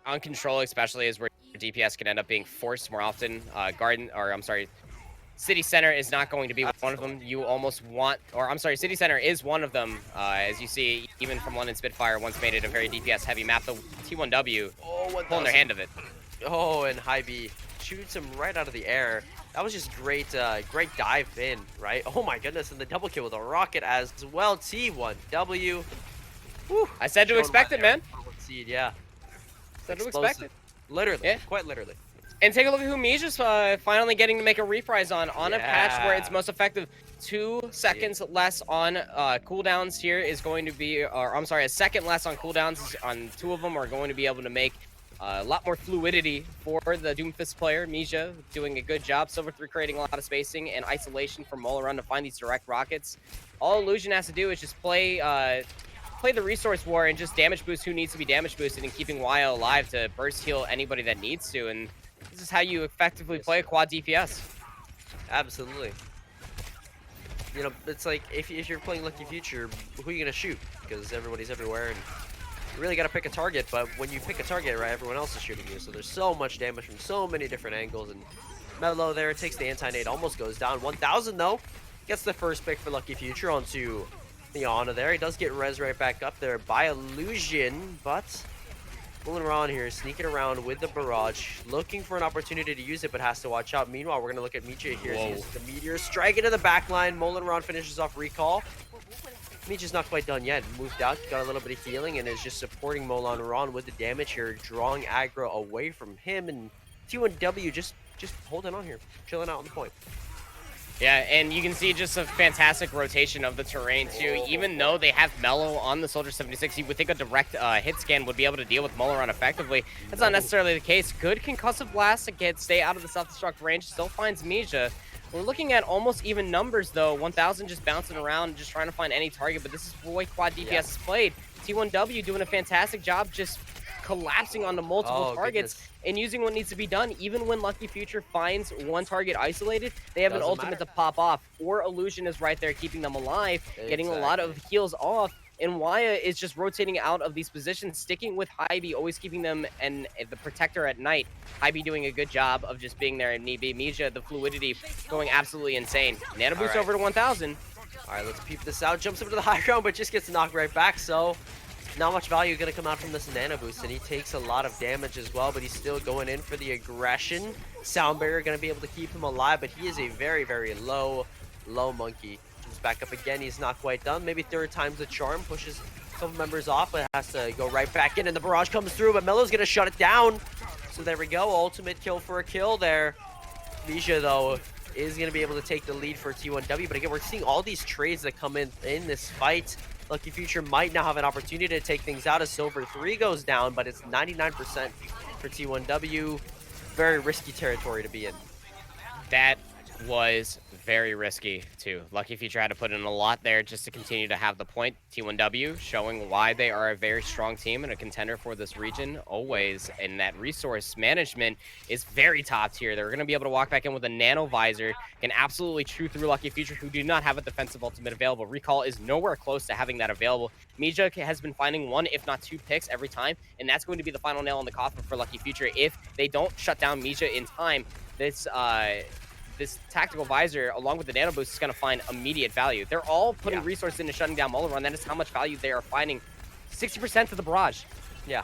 on control especially is where DPS can end up being forced more often. City Center is not going to be one of them. You almost want, or I'm sorry, City Center is one of them. As you see, even from London Spitfire, once made it a very DPS heavy map. The T1W pulling their hand of it. Oh, and High B shoots him right out of the air. That was just great, great dive in, right? Oh my goodness, and the double kill with a rocket as well. T1W. Whew, I said to expect it, man. Seed, yeah. Said to expect it. Literally, yeah. Quite literally. And take a look at who Mija's finally getting to make a reprise on a patch where it's most effective. 2 seconds less on cooldowns here is going to be, or I'm sorry, a second less on cooldowns on 2 of them are going to be able to make a lot more fluidity for the Doomfist player. Mija doing a good job. Silver 3 creating a lot of spacing and isolation for Molarun to find these direct rockets. All Illusion has to do is just play the resource war and just damage boost who needs to be damage boosted and keeping Wyo alive to burst heal anybody that needs to. And this is how you effectively play a quad DPS. Absolutely. You know, it's like if you're playing Lucky Future, who are you gonna shoot? Because everybody's everywhere, and you really gotta pick a target. But when you pick a target, right, everyone else is shooting you. So there's so much damage from so many different angles. And Mellow there takes the anti-nade, almost goes down. 1,000 though, gets the first pick for Lucky Future onto the Ana there. He does get res right back up there by Illusion, but Molarun here sneaking around with the barrage, looking for an opportunity to use it, but has to watch out. Meanwhile, we're gonna look at Micha here. He uses the meteor strike into the back line. Molarun finishes off recall. Micha's not quite done yet. Moved out, got a little bit of healing, and is just supporting Molarun with the damage here, drawing aggro away from him. And T1W just holding on here, chilling out on the point. Yeah, and you can see just a fantastic rotation of the terrain, too. Even though they have Mellow on the Soldier 76, you would think a direct hit scan would be able to deal with Molarun effectively. That's not necessarily the case. Good concussive blast again, stay out of the self-destruct range, still finds Mija. We're looking at almost even numbers, though. 1,000 just bouncing around, just trying to find any target, but this is the way quad DPS is played. T1W doing a fantastic job just collapsing onto multiple targets and using what needs to be done. Even when Lucky Future finds one target isolated, they have an ultimate to pop off, or Illusion is right there keeping them alive, getting a lot of heals off, and Waya is just rotating out of these positions, sticking with Hybe, always keeping them and the protector at night. Hybe doing a good job of just being there in need be. Mija, the fluidity going absolutely insane. Nano boost over to 1,000. All right, let's peep this out. Jumps over to the high ground, but just gets knocked right back, so not much value going to come out from this nano boost, and he takes a lot of damage as well, but he's still going in for the aggression. Sound barrier going to be able to keep him alive, but he is a very, very low monkey. Comes back up again. He's not quite done. Maybe 3rd time's the charm. Pushes some members off, but has to go right back in, and the barrage comes through, but Mellow's going to shut it down. So there we go. Ultimate kill for a kill there. Misha, though, is going to be able to take the lead for T1W, but again, we're seeing all these trades that come in this fight. Lucky Future might now have an opportunity to take things out as Silver 3 goes down, but it's 99% for T1W. Very risky territory to be in. That was very risky, too. Lucky Future had to put in a lot there just to continue to have the point. T1W showing why they are a very strong team and a contender for this region always, and that resource management is very top tier. They're going to be able to walk back in with a nano visor, can absolutely chew through Lucky Future, who do not have a defensive ultimate available. Recall is nowhere close to having that available. Mija has been finding 1, if not 2 picks every time, and that's going to be the final nail in the coffin for Lucky Future. If they don't shut down Mija in time, this tactical visor, along with the nano boost, is going to find immediate value. They're all putting resources into shutting down Molarun. That is how much value they are finding. 60% to the barrage. Yeah.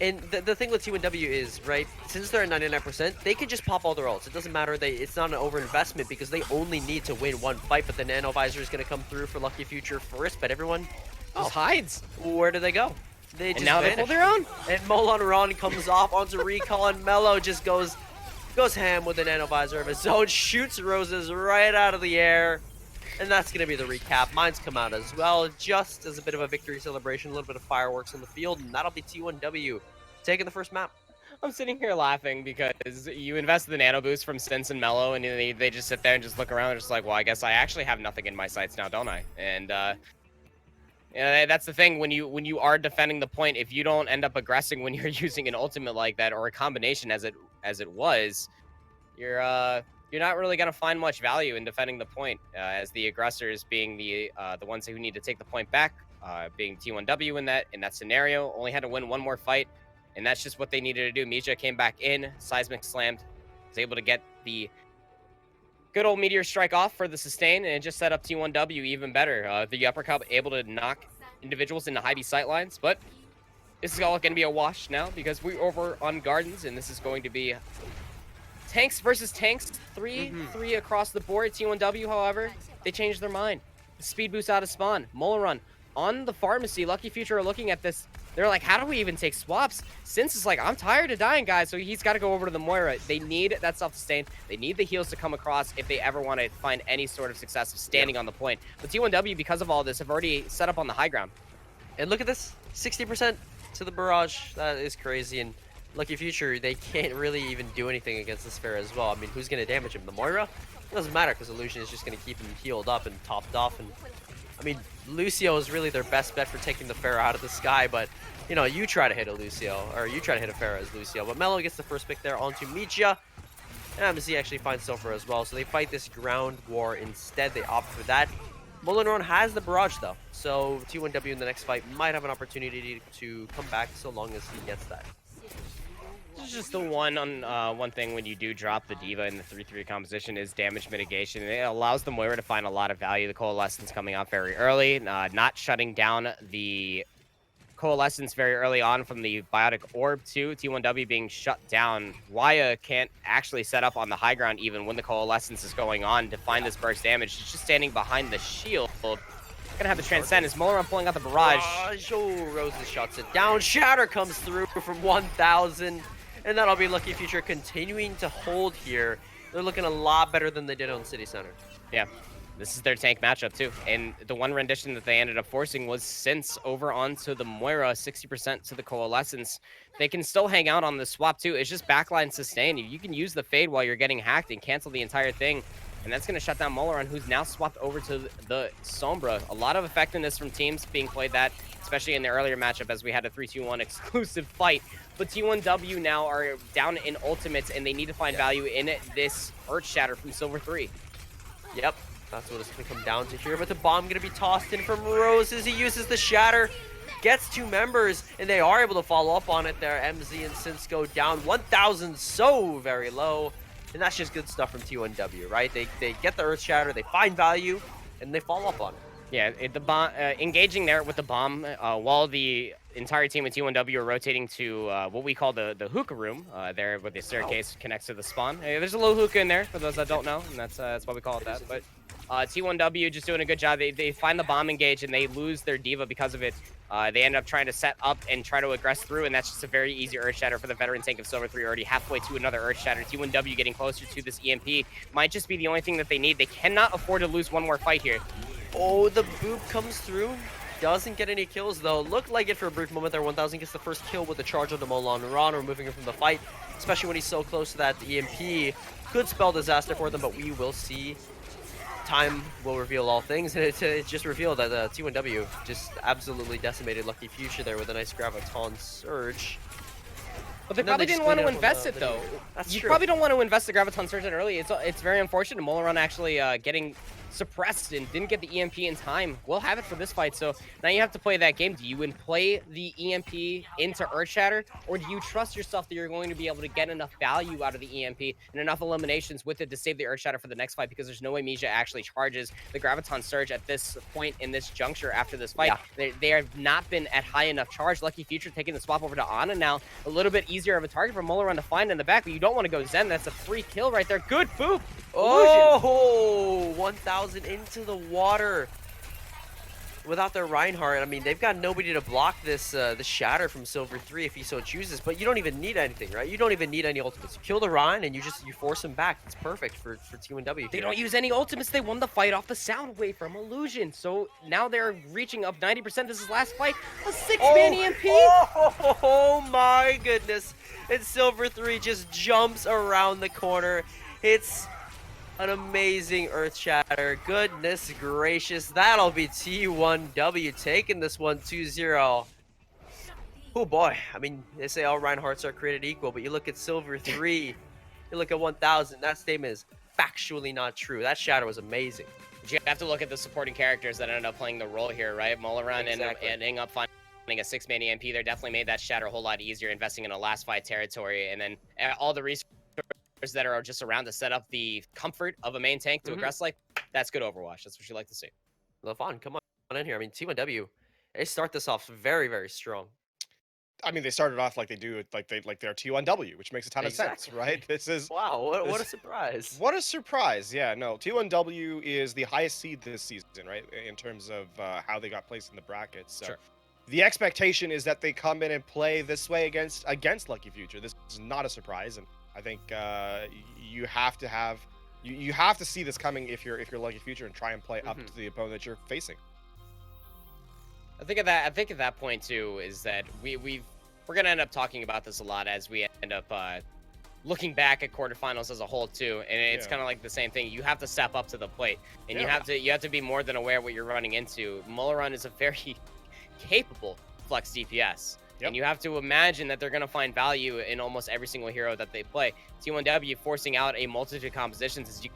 And the thing with T1W is, right, since they're at 99%, they can just pop all their ults. It doesn't matter. It's not an overinvestment because they only need to win one fight, but the nano visor is going to come through for Lucky Future first, but everyone just hides. Where do they go? They just vanish. They pull their own. And Molarun comes off onto recall, and Mellow just goes ham with the nano visor of his own, shoots Roses right out of the air, and that's going to be the recap. Mines come out as well, just as a bit of a victory celebration, a little bit of fireworks on the field, and that'll be T1W taking the first map. I'm sitting here laughing because you invested the nano boost from Sense and Mellow, and they just sit there and just look around and just like, well, I guess I actually have nothing in my sights now, don't I? And that's the thing, when you are defending the point, if you don't end up aggressing when you're using an ultimate like that, or a combination as it was, you're not really gonna find much value in defending the point, as the aggressors being the ones who need to take the point back, being T1W in that scenario. Only had to win one more fight. And that's just what they needed to do. Misha came back in, Seismic slammed, was able to get the good old Meteor Strike off for the sustain, and it just set up T1W even better. The uppercut able to knock individuals into high B sightlines, but this is all going to be a wash now because we're over on Gardens, and this is going to be tanks versus tanks. 3 across the board. T1W, however, they changed their mind. The speed boost out of spawn. Molarun on the pharmacy. Lucky Future are looking at this. They're like, how do we even take swaps? Since it's like, I'm tired of dying, guys. So he's got to go over to the Moira. They need that self-sustain. They need the heals to come across if they ever want to find any sort of success of standing on the point. But T1W, because of all this, have already set up on the high ground. And look at this, 60% to the barrage. That is crazy. And Lucky Future, they can't really even do anything against this Pharah as well. I mean, who's going to damage him? The Moira? It doesn't matter because Illusion is just going to keep him healed up and topped off. And I mean, Lucio is really their best bet for taking the Pharah out of the sky, but you know, you try to hit a Lucio, or you try to hit a Pharah as Lucio. But Mello gets the first pick there onto Micha. And MZ actually finds Silver as well, so they fight this ground war instead. They opt for that. Molarun has the barrage though, so T1W in the next fight might have an opportunity to come back so long as he gets that. This is just the one thing when you do drop the Diva in the 3-3 composition is damage mitigation. It allows the Moira to find a lot of value. The Coalescence coming out very early, not shutting down the Coalescence very early on from the Biotic Orb too. T1W being shut down. Waya can't actually set up on the high ground even when the Coalescence is going on to find this burst damage. She's just standing behind the shield. Gonna have the Transcend as Molarun pulling out the barrage. Oh, Roses shuts it down. Shatter comes through from 1,000. And that'll be Lucky Future continuing to hold here. They're looking a lot better than they did on City Center. Yeah, this is their tank matchup too. And the one rendition that they ended up forcing was Since over onto the Moira, 60% to the Coalescence. They can still hang out on the swap too. It's just backline sustain. You can use the Fade while you're getting hacked and cancel the entire thing. And that's going to shut down Molarun, who's now swapped over to the Sombra. A lot of effectiveness from teams being played that, especially in the earlier matchup as we had a 3-2-1 exclusive fight. But T1W now are down in ultimates, and they need to find value in this Earth Shatter from Silver 3. Yep, that's what it's going to come down to here. But the bomb going to be tossed in from Roses. He uses the Shatter, gets 2 members, and they are able to follow up on it there. MZ and Since go down 1,000, so very low. And that's just good stuff from T1W, right? They get the Earth Shatter, they find value, and they follow up on it. Yeah, the bomb engaging there with the bomb while the entire team with T1W are rotating to what we call the hookah room there, where the staircase connects to the spawn. There's a little hookah in there for those that don't know, and that's why we call it that. But T1W just doing a good job. They find the bomb engage and they lose their Diva because of it. They end up trying to set up and try to aggress through, and that's just a very easy Earth Shatter for the veteran tank of Silver 3, already halfway to another Earth Shatter. T1W getting closer to this EMP might just be the only thing that they need. They cannot afford to lose one more fight here. Oh, the boop comes through. Doesn't get any kills, though. Looked like it for a brief moment there. 1,000 gets the first kill with the charge on the Molarun, removing him from the fight, especially when he's so close to that EMP. Could spell disaster for them, but we will see. Time will reveal all things, and it just revealed that T1W just absolutely decimated Lucky Future there with a nice Graviton Surge. But they probably didn't want to invest it, though. That's you true. probably don't want to invest the Graviton Surge that early. It's very unfortunate. Molarun actually getting suppressed and didn't get the EMP in time. We'll have it for this fight, so now you have to play that game. Do you play the EMP into Earth Shatter, or do you trust yourself that you're going to be able to get enough value out of the EMP and enough eliminations with it to save the Earth Shatter for the next fight? Because there's no way Misha actually charges the Graviton Surge at this point in this juncture after this fight. Yeah. They have not been at high enough charge. Lucky Future taking the swap over to Ana now. A little bit easier of a target for Molarun to find in the back, but you don't want to go Zen. That's a free kill right there. Good boop. Oh, 1,000 into the water. Without their Reinhardt, I mean, they've got nobody to block this the Shatter from Silver 3 if he so chooses, but you don't even need anything, right? You don't even need any ultimates. You kill the Rein and you force him back. It's perfect for T1W. They don't use any ultimates. They won the fight off the sound wave from Illusion. So now they're reaching up 90%. This is last fight. A 6-man EMP. Oh my goodness. And Silver 3 just jumps around the corner. It's an amazing Earth Shatter. Goodness gracious. That'll be T1W taking this one 2-0. Oh boy. I mean, they say all Reinhardts are created equal, but you look at Silver 3, you look at 1,000, that statement is factually not true. That Shatter was amazing. You have to look at the supporting characters that ended up playing the role here, right? Molarun ending up finding a 6-man EMP, they're definitely made that shatter a whole lot easier, investing in a last fight territory, and then all the resources that are just around to set up the comfort of a main tank to aggress like. That's good Overwatch. That's what you like to see. LaFon, come on in here. I mean, T1W, they start this off very, very strong. I mean, they started off like they do, like they're T1W, which makes a ton of sense, right? This is wow, what a surprise! What a surprise! Yeah, no, T1W is the highest seed this season, right? In terms of how they got placed in the brackets. So the expectation is that they come in and play this way against Lucky Future. This is not a surprise, and I think you have to have you have to see this coming if you're Lucky Future and try and play up to the opponent that you're facing. I think at that point too is that we're gonna end up talking about this a lot as we end up looking back at quarterfinals as a whole too, and it's kind of like the same thing. You have to step up to the plate, and you have to be more than aware what you're running into. Molaran is a very capable flex DPS, and you have to imagine that they're gonna find value in almost every single hero that they play. T1W forcing out a multitude of compositions as you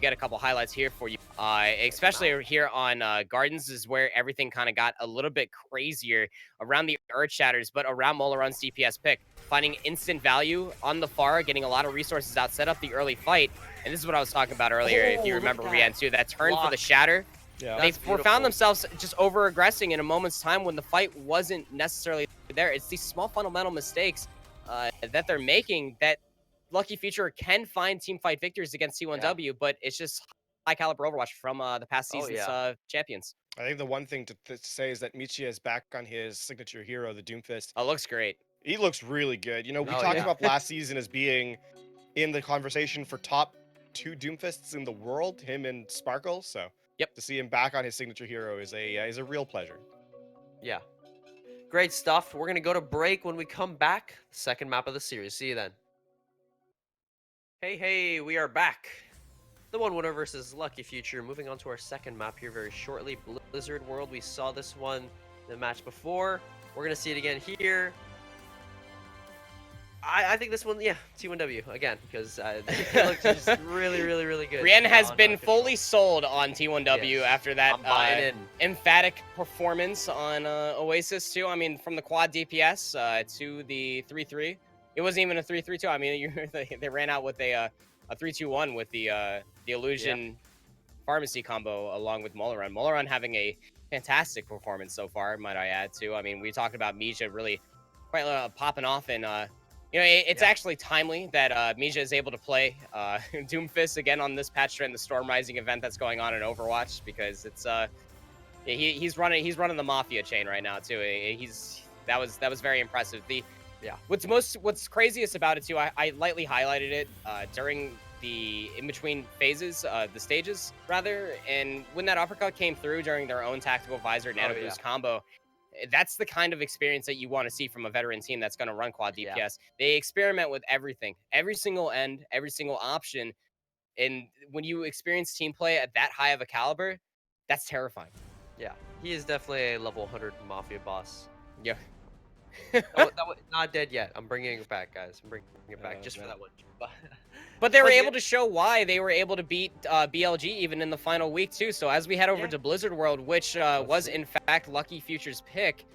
get a couple highlights here for you, especially here on Gardens is where everything kind of got a little bit crazier around the Earth Shatters, but around Molaran's DPS pick, finding instant value on the far, getting a lot of resources out, set up the early fight, and this is what I was talking about earlier, if you remember Rien too, that turn for the Shatter. They found themselves just over-aggressing in a moment's time when the fight wasn't necessarily there. It's these small fundamental mistakes that they're making that Lucky Future can find team fight victories against T1W, but it's just high caliber Overwatch from the past season's champions. I think the one thing to say is that Michia is back on his signature hero, the Doomfist. Oh, looks great. He looks really good. You know, we talked about last season as being in the conversation for top 2 Doomfists in the world, him and Sparkle. So to see him back on his signature hero is a real pleasure. Yeah. Great stuff. We're going to go to break. When we come back, second map of the series. See you then. Hey, we are back. The one winner versus Lucky Future. Moving on to our second map here very shortly. Blizzard World. We saw this one in the match before. We're going to see it again here. I think this one, T1W again, because it looks just really, really, really good. Rien has been fully sold on T1W after that emphatic performance on Oasis too. I mean, from the quad DPS to the 3-3. It wasn't even a 3-3-2. I mean, they ran out with a 3-2-1 with the Illusion Pharmacy combo along with Molaran. Molaran having a fantastic performance so far, might I add too. I mean, we talked about Misha really quite popping off, and you know, it's actually timely that Misha is able to play Doomfist again on this patch during the Storm Rising event that's going on in Overwatch, because it's he's running the Mafia chain right now too. That was very impressive. What's craziest about it too, I lightly highlighted it during the in-between phases, the stages rather, and when that uppercut came through during their own tactical visor nano boost combo, that's the kind of experience that you want to see from a veteran team that's going to run quad DPS. They experiment with everything, every single end, every single option, and when you experience team play at that high of a caliber, that's terrifying. Yeah, he is definitely a level 100 Mafia boss. Yeah. that was not dead yet. I'm bringing it back, guys. I'm bringing it back just for that one. But they were able to show why they were able to beat BLG even in the final week too. So as we head over to Blizzard World, which was in fact Lucky Future's pick,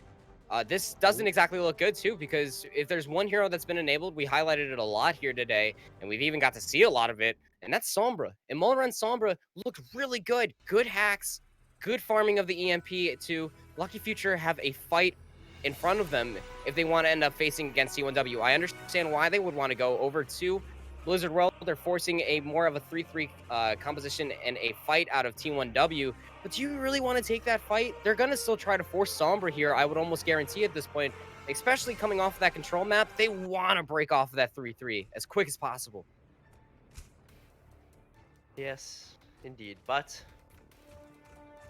this doesn't exactly look good too, because if there's one hero that's been enabled, we highlighted it a lot here today, and we've even got to see a lot of it, and that's Sombra. And Molaran Sombra looked really good. Good hacks, good farming of the EMP to Lucky Future have a fight in front of them if they want to end up facing against T1W. I understand why they would want to go over to Blizzard World. They're forcing a more of a 3-3 composition and a fight out of T1W. But do you really want to take that fight? They're going to still try to force Sombra here, I would almost guarantee at this point, especially coming off of that control map. They want to break off of that 3-3 as quick as possible. Yes, indeed. But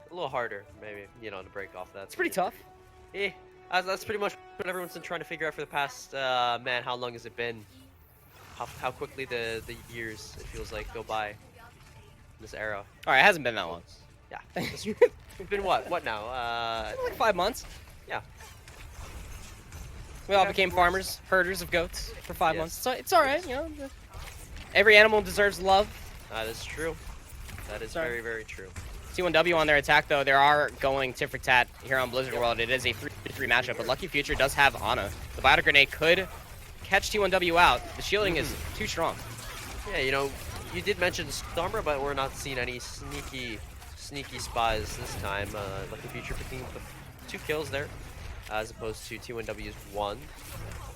a little harder, maybe, to break off that. It's pretty tough. Yeah, that's pretty much what everyone's been trying to figure out for the past, man, how long has it been? How quickly the years, it feels like, go by in this era. All right, it hasn't been that long. Yeah. It's been what now? Like 5 months. Yeah. We all became farmers, herders of goats for 5 months. So it's all right, Every animal deserves love. That is true. That is very, very true. T1W on their attack, though, they are going tit for tat here on Blizzard World. It is a 3-3 matchup, but Lucky Future does have Ana. The Biotic Grenade could catch T1W out. The shielding is too strong. Yeah, you know, you did mention Stormer, but we're not seeing any sneaky spies this time. Lucky Future picking up the 2 kills there, as opposed to T1W's 1.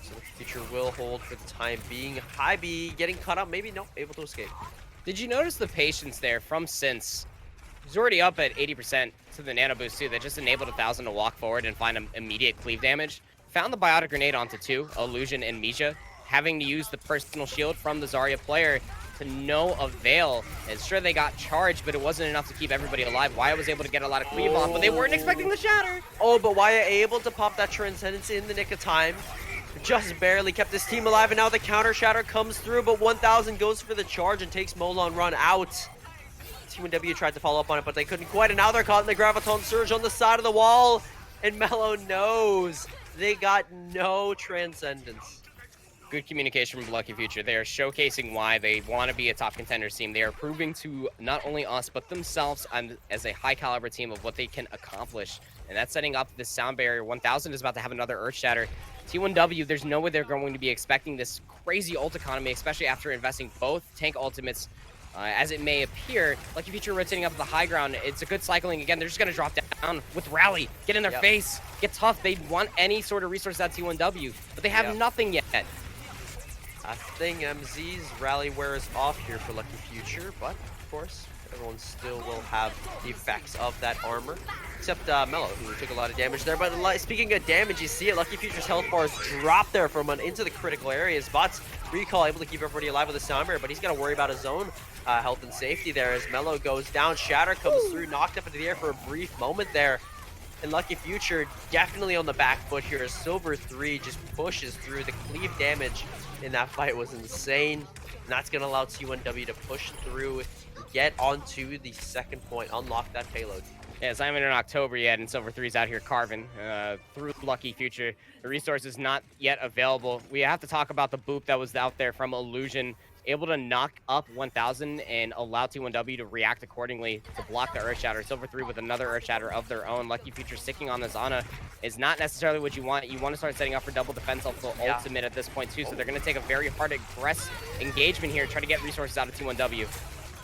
So Lucky Future will hold for the time being. High B getting cut up, maybe no, able to escape. Did you notice the patience there from Since? He's already up at 80% to the nano boost too. That just enabled 1000 to walk forward and find immediate cleave damage. Found the Biotic Grenade onto 2, Illusion and Misha, having to use the personal shield from the Zarya player to no avail. And sure, they got charged, but it wasn't enough to keep everybody alive. Wyatt was able to get a lot of cleave off, but they weren't expecting the shatter. Oh, but Wyatt able to pop that Transcendence in the nick of time. Just barely kept this team alive, and now the counter shatter comes through, but 1000 goes for the charge and takes Molon Run out. T1W tried to follow up on it, but they couldn't quite, and now they're caught in the Graviton Surge on the side of the wall, and Mellow knows they got no Transcendence. Good communication from Lucky Future. They are showcasing why they want to be a top contenders team. They are proving to not only us, but themselves as a high caliber team of what they can accomplish. And that's setting up this sound barrier. 1000 is about to have another Earth Shatter. T1W, there's no way they're going to be expecting this crazy ult economy, especially after investing both tank ultimates. As it may appear, Lucky Future rotating up the high ground. It's a good cycling. Again, they're just going to drop down with Rally, get in their face, get tough. They want any sort of resource at T1W, but they have nothing yet. I think MZ's Rally wears off here for Lucky Future, but of course, everyone still will have the effects of that armor, except Mellow, who took a lot of damage there. But speaking of damage, you see it, Lucky Future's health bars drop there from into the critical areas. Bots Recall able to keep everybody alive with a sound barrier, but he's got to worry about his own health and safety there as Mellow goes down. Shatter comes through, knocked up into the air for a brief moment there. And Lucky Future definitely on the back foot here as Silver 3 just pushes through. The cleave damage in that fight was insane. And that's going to allow T1W to push through, get onto the second point, unlock that payload. Yeah, it's not even in October yet, and Silver 3's out here carving through Lucky Future. The resource is not yet available. We have to talk about the boop that was out there from Illusion, able to knock up 1000 and allow T1W to react accordingly to block the Earth Shatter. Silver 3 with another Earth Shatter of their own. Lucky Future sticking on this Ana is not necessarily what you want. You want to start setting up for double defense of the ultimate at this point too, so they're going to take a very hard aggressive engagement here, try to get resources out of T1W.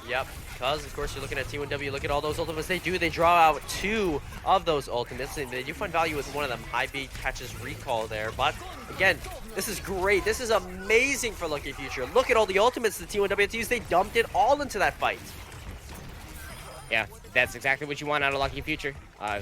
Yep, because of course you're looking at T1W, look at all those ultimates they do. They draw out 2 of those ultimates, and they do find value with one of them. High B catches Recall there, but again, this is great. This is amazing for Lucky Future. Look at all the ultimates the T1W had to use. They dumped it all into that fight. Yeah, that's exactly what you want out of Lucky Future,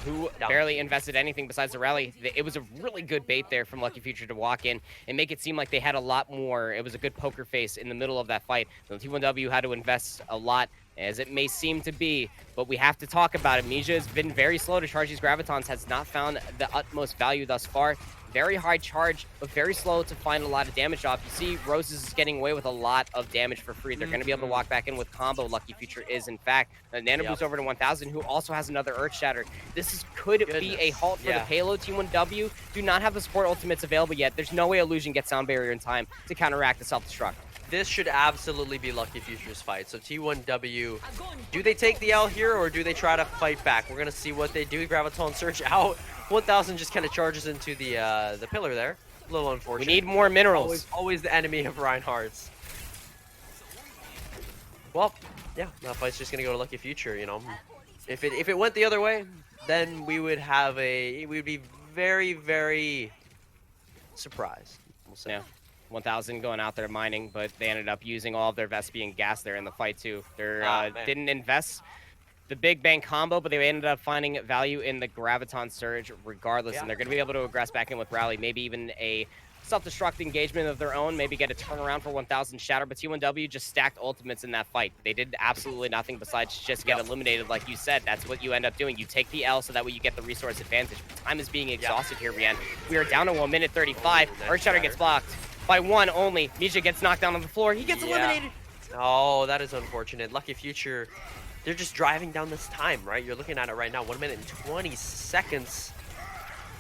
who barely invested anything besides the rally. It was a really good bait there from Lucky Future to walk in and make it seem like they had a lot more. It was a good poker face in the middle of that fight. The T1W had to invest a lot, as it may seem to be, but we have to talk about it. Misha has been very slow to charge these Gravitons, has not found the utmost value thus far. Very high charge, but very slow to find a lot of damage off. You see Roses is getting away with a lot of damage for free. They're going to be able to walk back in with combo. Lucky Future is, in fact. Nano boost over to 1000, who also has another Earth Shatter. This could be a halt for the payload. T1W do not have the support ultimates available yet. There's no way Illusion gets sound barrier in time to counteract the self-destruct. This should absolutely be Lucky Future's fight. So T1W, do they take the L here or do they try to fight back? We're going to see what they do. Graviton Surge out. 1000 just kind of charges into the pillar there. A little unfortunate. We need more minerals. Always the enemy of Reinhardt's. Well, yeah, that fight's just going to go to Lucky Future, you know. If it went the other way, then we would be very, very surprised. We'll say. Yeah. 1000 going out there mining, but they ended up using all of their Vespi and gas there in the fight too. They didn't invest the big bang combo, but they ended up finding value in the Graviton Surge regardless, and they're going to be able to aggress back in with Rally, maybe even a self-destruct engagement of their own, maybe get a turnaround for 1000 Shatter, but T1W just stacked ultimates in that fight. They did absolutely nothing besides just get eliminated, like you said. That's what you end up doing. You take the L so that way you get the resource advantage. Time is being exhausted here, Rien. We are down to 1 minute 35. Earth Shatter gets blocked by 1 only. Misha gets knocked down on the floor. He gets eliminated. Oh, that is unfortunate. Lucky Future, they're just driving down this time, right? You're looking at it right now. 1 minute and 20 seconds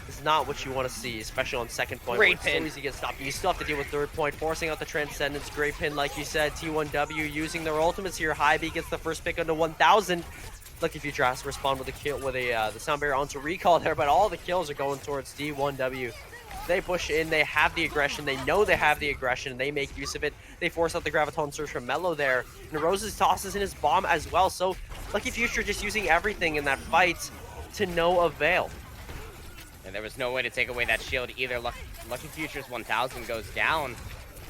is not what you want to see, especially on second point. Great pin. As soon as you get stopped, you still have to deal with third point, forcing out the Transcendence. Great pin, like you said. T1W using their ultimates here. High B gets the first pick onto 1000. Lucky Future has to respond with a kill with the sound barrier onto recall there, but all the kills are going towards D1W. They push in, they have the aggression, they know they have the aggression, and they make use of it. They force out the Graviton Surge from Mello there, and Roses tosses in his bomb as well, so Lucky Future just using everything in that fight to no avail. And there was no way to take away that shield either. Lucky Future's 1000 goes down.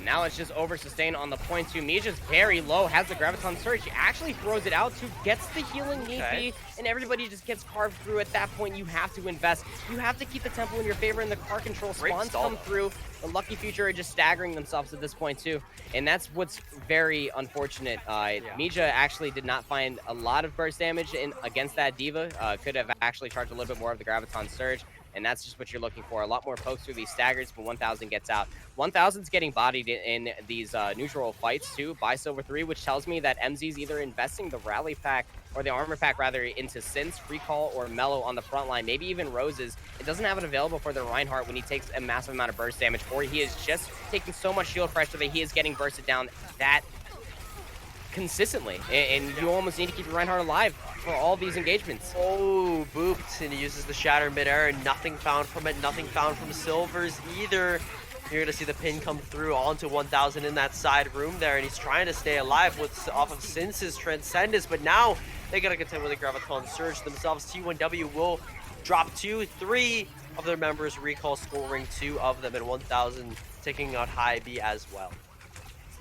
Now it's just over sustain on the point two. Mija's very low, has the Graviton Surge. He actually throws it out to, gets the healing need be, and everybody just gets carved through. At that point, you have to invest. You have to keep the tempo in your favor, and the car control spawns come through. The Lucky Future are just staggering themselves at this point too. And that's what's very unfortunate. Mija actually did not find a lot of burst damage against that D.Va. Could have actually charged a little bit more of the Graviton Surge. And that's just what you're looking for. A lot more pokes through these staggers, but 1000 gets out. 1000's getting bodied in these neutral fights too by Silver 3, which tells me that MZ's either investing the rally pack or the armor pack rather into Synths, Recall, or Mellow on the front line, maybe even Roses. It doesn't have it available for the Reinhardt when he takes a massive amount of burst damage, or he is just taking so much shield pressure that he is getting bursted down that consistently, and you almost need to keep your Reinhardt alive for all these engagements. Oh, booped, and he uses the shatter midair, and nothing found from it, nothing found from Silvers either. You're gonna see the pin come through onto 1000 in that side room there, and he's trying to stay alive with off of Synth's Transcendence, but now they gotta contend with the Graviton Surge themselves. T1W will drop 2-3 of their members, recall scoring 2 of them, and 1000 taking out High B as well.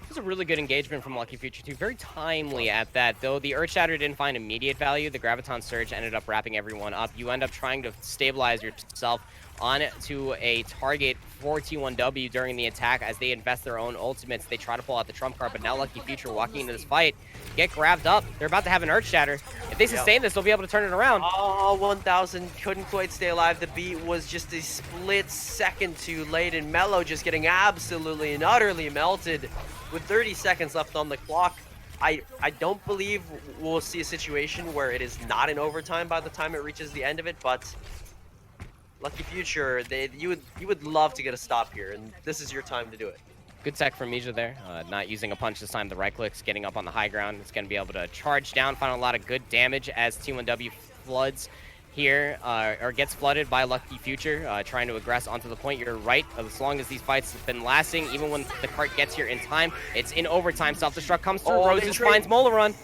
It was a really good engagement from Lucky Future too. Very timely at that. Though the Earth Shatter didn't find immediate value, the Graviton Surge ended up wrapping everyone up. You end up trying to stabilize yourself on to a target for T1W during the attack as they invest their own ultimates. They try to pull out the trump card, but now Lucky Future walking into this fight get grabbed up. They're about to have an Earth Shatter. If they sustain this, they'll be able to turn it around. Oh, 1000 couldn't quite stay alive. The beat was just a split second too late, and Mello just getting absolutely and utterly melted. With 30 seconds left on the clock, I don't believe we'll see a situation where it is not in overtime by the time it reaches the end of it, but Lucky Future, you would love to get a stop here, and this is your time to do it. Good tech from Mija there, not using a punch this time. The right clicks, getting up on the high ground. It's going to be able to charge down, find a lot of good damage as T1W floods here, or gets flooded by Lucky Future, trying to aggress onto the point. You're right, as long as these fights have been lasting, even when the cart gets here in time, it's in overtime. Self-destruct comes through, Roses finds Molarun.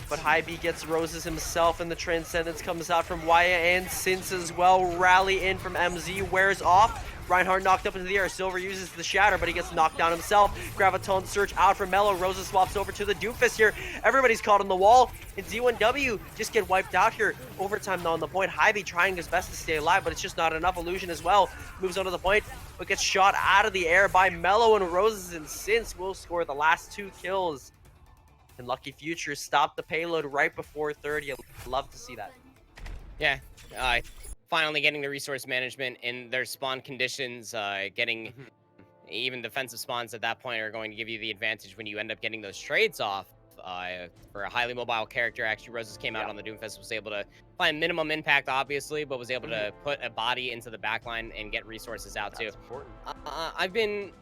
But High B gets Roses himself, and the Transcendence comes out from Waya and Synths as well. Rally in from MZ, wears off. Reinhardt knocked up into the air. Silver uses the shatter, but he gets knocked down himself. Graviton Search out for Mello. Roses swaps over to the Doofus here. Everybody's caught on the wall, and D1W just get wiped out here. Overtime now on the point. High B trying his best to stay alive, but it's just not enough. Illusion as well moves onto the point, but gets shot out of the air by Mello, and Roses and Synths will score the last 2 kills. And Lucky Future stopped the payload right before 30. I'd love to see that. Yeah, finally getting the resource management in their spawn conditions, getting even defensive spawns at that point are going to give you the advantage when you end up getting those trades off. For a highly mobile character, actually Roses came out on the Doomfist, was able to find minimum impact obviously, but was able to put a body into the backline and get resources out too. I've been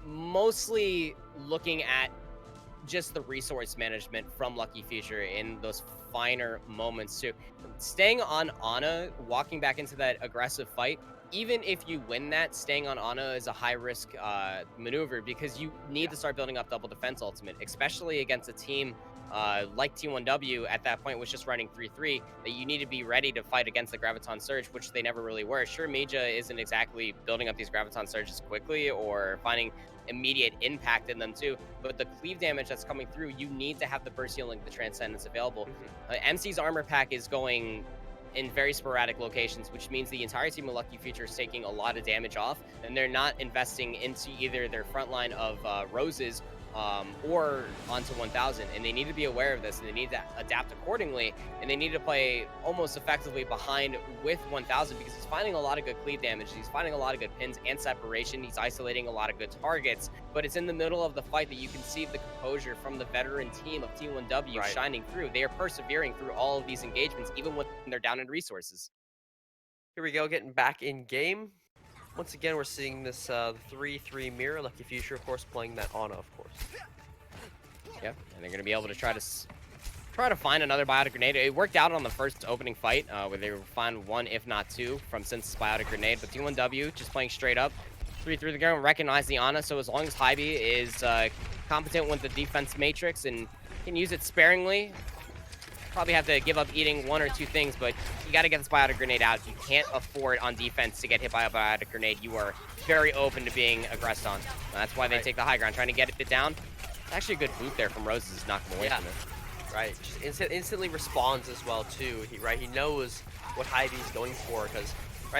mostly looking at just the resource management from Lucky Future in those finer moments too. Staying on Ana, walking back into that aggressive fight, even if you win that, staying on Ana is a high-risk maneuver because you need to start building up double defense ultimate, especially against a team like T1W at that point was just running 3-3, that you need to be ready to fight against the Graviton Surge, which they never really were. Sure, Mija isn't exactly building up these Graviton Surges quickly or finding immediate impact in them too, but the cleave damage that's coming through, you need to have the burst healing, the Transcendence available. MC's armor pack is going in very sporadic locations, which means the entire team of Lucky Future is taking a lot of damage off, and they're not investing into either their front line of Roses or onto 1000, and they need to be aware of this, and they need to adapt accordingly, and they need to play almost effectively behind with 1000 because he's finding a lot of good cleave damage, he's finding a lot of good pins and separation, he's isolating a lot of good targets, but it's in the middle of the fight that you can see the composure from the veteran team of T1W shining through. They are persevering through all of these engagements, even when they're down in resources. Here we go, getting back in game. Once again, we're seeing this 3-3 mirror. Lucky Future, of course, playing that Ana, of course. Yeah, and they're going to be able to try to try to find another biotic grenade. It worked out on the first opening fight, where they found 1, if not 2, from Synth's biotic grenade. But T1W just playing straight up. 3 through the ground, recognize the Ana, so as long as Hybe is competent with the defense matrix and can use it sparingly, probably have to give up eating 1 or 2 things, but you got to get this biotic grenade out. You can't afford on defense to get hit by a biotic grenade. You are very open to being aggressed on. That's why they take the high ground, trying to get it down. It's actually a good boot there from Roses to knock him away from it. Right, just instantly responds as well too. He knows what Hybe's going for, because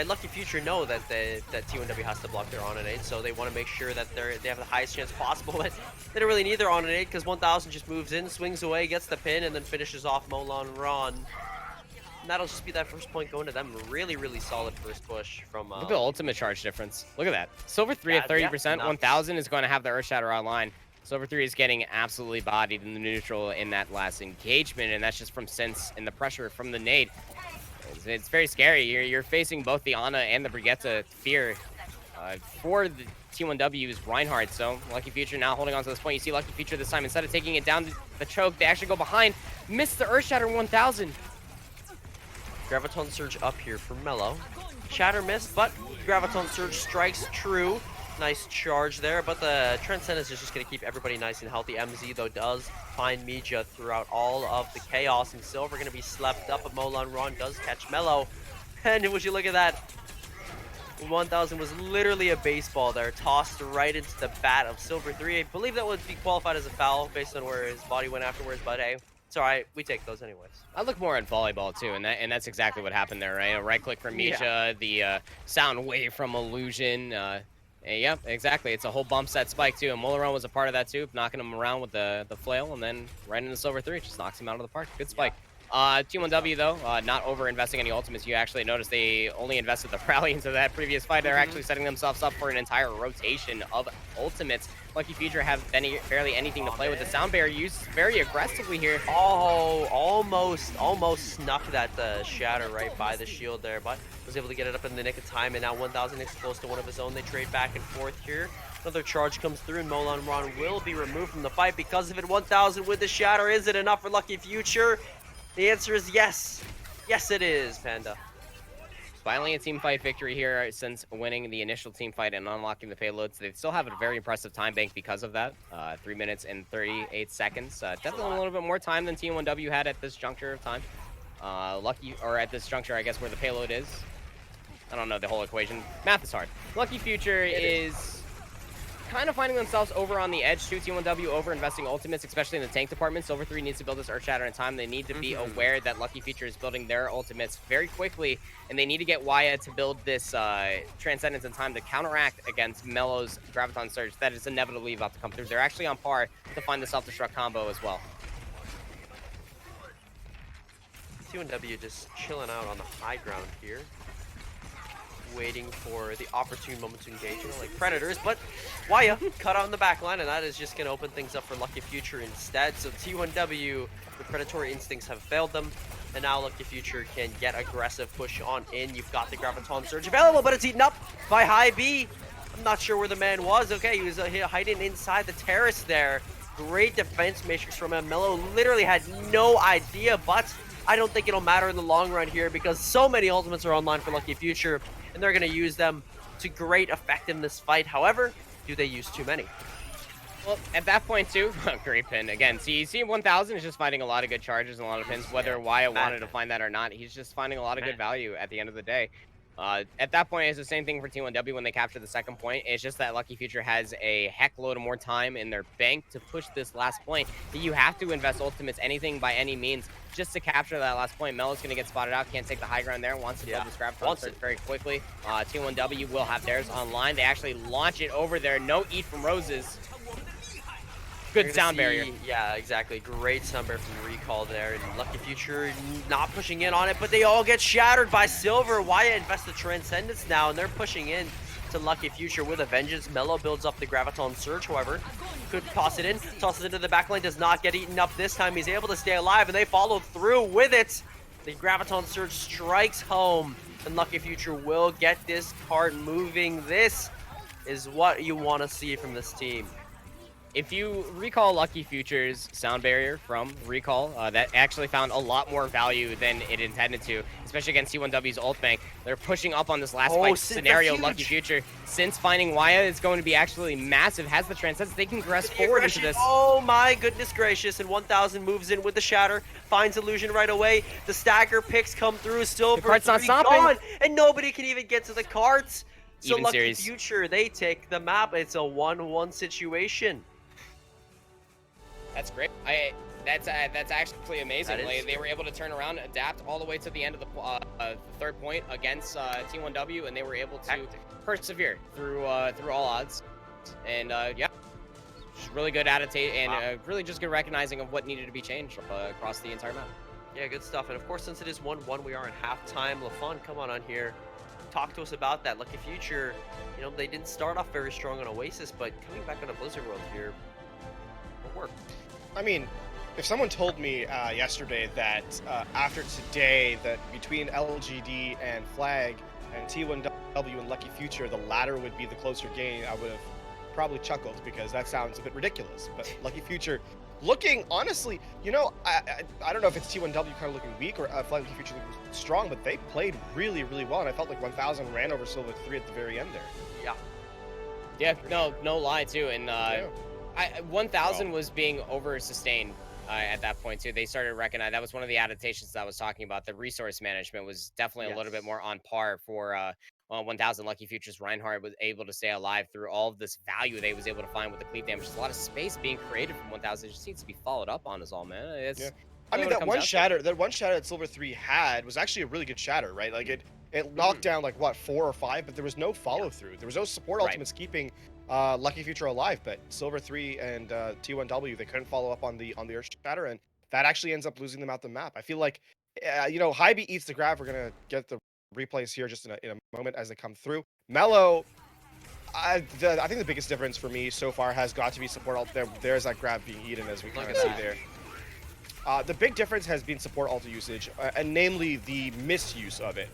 Lucky Future know that T1W has to block their on-nade, so they want to make sure that they have the highest chance possible. But they don't really need their on-nade, because 1000 just moves in, swings away, gets the pin, and then finishes off Molan Ron. And that'll just be that first point going to them. Really, really solid first push from. Look at the ultimate charge difference. Look at that. Silver 3 at 30%. 1000 is going to have the Earth Shatter online. Silver 3 is getting absolutely bodied in the neutral in that last engagement, and that's just from Sense and the pressure from the nade. It's very scary. You're facing both the Ana and the Brigitte fear for the T1W's Reinhardt. So Lucky Future now holding on to this point. You see Lucky Future this time, instead of taking it down the choke, they actually go behind. Miss the Earth Shatter 1000. Graviton Surge up here for Mellow. Shatter missed, but Graviton Surge strikes true. Nice charge there, but the Transcendence is just going to keep everybody nice and healthy. MZ, though, does find Mija throughout all of the chaos, and Silver going to be slept up, but Molan Ron does catch Mellow. And would you look at that? 1000 was literally a baseball there, tossed right into the bat of Silver 3. I believe that would be qualified as a foul based on where his body went afterwards, but hey, it's all right. We take those anyways. I look more at volleyball too, and that's exactly what happened there, right? A right click from Mija, the sound wave from Illusion. Yep, exactly. It's a whole bump set spike too, and Molan was a part of that too, knocking him around with the flail, and then right into Silver 3, just knocks him out of the park. Good spike. T1W though, not over investing any ultimates. You actually notice they only invested the rally into that previous fight. They're actually setting themselves up for an entire rotation of ultimates. Lucky Future have barely anything to play with. The sound barrier used very aggressively here. Oh, almost snuffed that shatter right by the shield there, but was able to get it up in the nick of time, and now 1000 is close to one of his own. They trade back and forth here. Another charge comes through, and Molan Ron will be removed from the fight because of it. 1000 with the shatter. Is it enough for Lucky Future? The answer is yes. Yes, it is, Panda. Finally a team fight victory here since winning the initial team fight and unlocking the payloads. They still have a very impressive time bank because of that. 3 minutes and 38 seconds. Definitely a little bit more time than T1W had at this juncture of time. At this juncture, I guess, where the payload is. I don't know the whole equation. Math is hard. Lucky Future is kind of finding themselves over on the edge too. T1W over investing ultimates, especially in the tank department. Silver 3 needs to build this Earth Shatter in time. They need to be aware that Lucky Future is building their ultimates very quickly, and they need to get Wyatt to build this Transcendence in time to counteract against Mellow's Graviton Surge that is inevitably about to come through. They're actually on par to find the self-destruct combo as well. T1W just chilling out on the high ground here, waiting for the opportune moment to engage, like Predators, but Waya cut on the back line, and that is just going to open things up for Lucky Future instead. So T1W, the predatory instincts have failed them, and now Lucky Future can get aggressive push on in. You've got the Graviton Surge available, but it's eaten up by High B. I'm not sure where the man was. Okay, he was hiding inside the terrace there. Great defense matrix from him. Mellow literally had no idea, but I don't think it'll matter in the long run here because so many ultimates are online for Lucky Future, and they're going to use them to great effect in this fight. However, do they use too many? Well, at that point too, great pin. Again, see 1000 is just finding a lot of good charges and a lot of pins. Whether Wyatt wanted to find that or not, he's just finding a lot of good value at the end of the day. At that point, it's the same thing for T1W when they capture the second point. It's just that Lucky Future has a heck load of more time in their bank to push this last point. You have to invest ultimates, anything by any means, just to capture that last point. Melo's going to get spotted out, can't take the high ground there, wants to build this grab very quickly. T1W will have theirs online. They actually launch it over there. No eat from Roses. Good sound barrier. Yeah, exactly. Great sound barrier from Recall there. And Lucky Future not pushing in on it, but they all get shattered by Silver. Wyatt invests the Transcendence now, and they're pushing in to Lucky Future with a vengeance. Mellow builds up the Graviton Surge, however. Could toss it in. Tosses into the backline. Does not get eaten up this time. He's able to stay alive, and they follow through with it. The Graviton Surge strikes home, and Lucky Future will get this cart moving. This is what you want to see from this team. if you recall Lucky Future's sound barrier from Recall, that actually found a lot more value than it intended to, especially against T1W's ult bank. They're pushing up on this last fight scenario. Lucky Future, since finding Waya, is going to be actually massive. Has the transcendence. They can progress forward into this. Oh my goodness gracious. And 1000 moves in with the Shatter, finds Illusion right away. The stagger picks come through. Silver cart's not 3 stopping. gone, and nobody can even get to the carts. So Even Lucky series. Future, they take the map. It's a 1-1 situation. That's great. That's actually amazing. They were able to turn around, adapt all the way to the end of the third point against T1W, and they were able to persevere through all odds. And yeah, just really good adaptation and really just good recognizing of what needed to be changed across the entire map. Yeah, good stuff. And of course, since it is 1-1, we are in halftime. LaFon, come on here. Talk to us about that. Lucky Future, you know, they didn't start off very strong on Oasis, but coming back on a Blizzard World here will work. I mean, if someone told me yesterday that after today that between LGD and Flag and T1W and Lucky Future, the latter would be the closer game, I would have probably chuckled because that sounds a bit ridiculous. But Lucky Future looking, honestly, you know, I don't know if it's T1W kind of looking weak or Lucky Future looking strong, but they played really, really well. And I felt like 1000 ran over Silver 3 at the very end there. Yeah, no lie too. And 1000 was being over sustained at that point too. They started to recognize that was one of the adaptations that I was talking about. The resource management was definitely a little bit more on par for 1000. Lucky Future's Reinhardt was able to stay alive through all of this value they was able to find with the cleave damage. There's a lot of space being created from 1000. It just needs to be followed up on, is all, man. It's, I mean, that one shatter that Silver 3 had was actually a really good shatter, right? Like it knocked down like what 4 or 5, but there was no follow through. There was no support ultimates keeping Lucky Future alive, but Silver 3 and T1W, they couldn't follow up on the Earth Shatter, and that actually ends up losing them out the map. I feel like, you know, Hybe eats the grab. We're gonna get the replays here just in a moment as they come through. Mellow, I think the biggest difference for me so far has got to be support ult. There's that grab being eaten, as we kind of see there. The big difference has been support ult usage, and namely the misuse of it.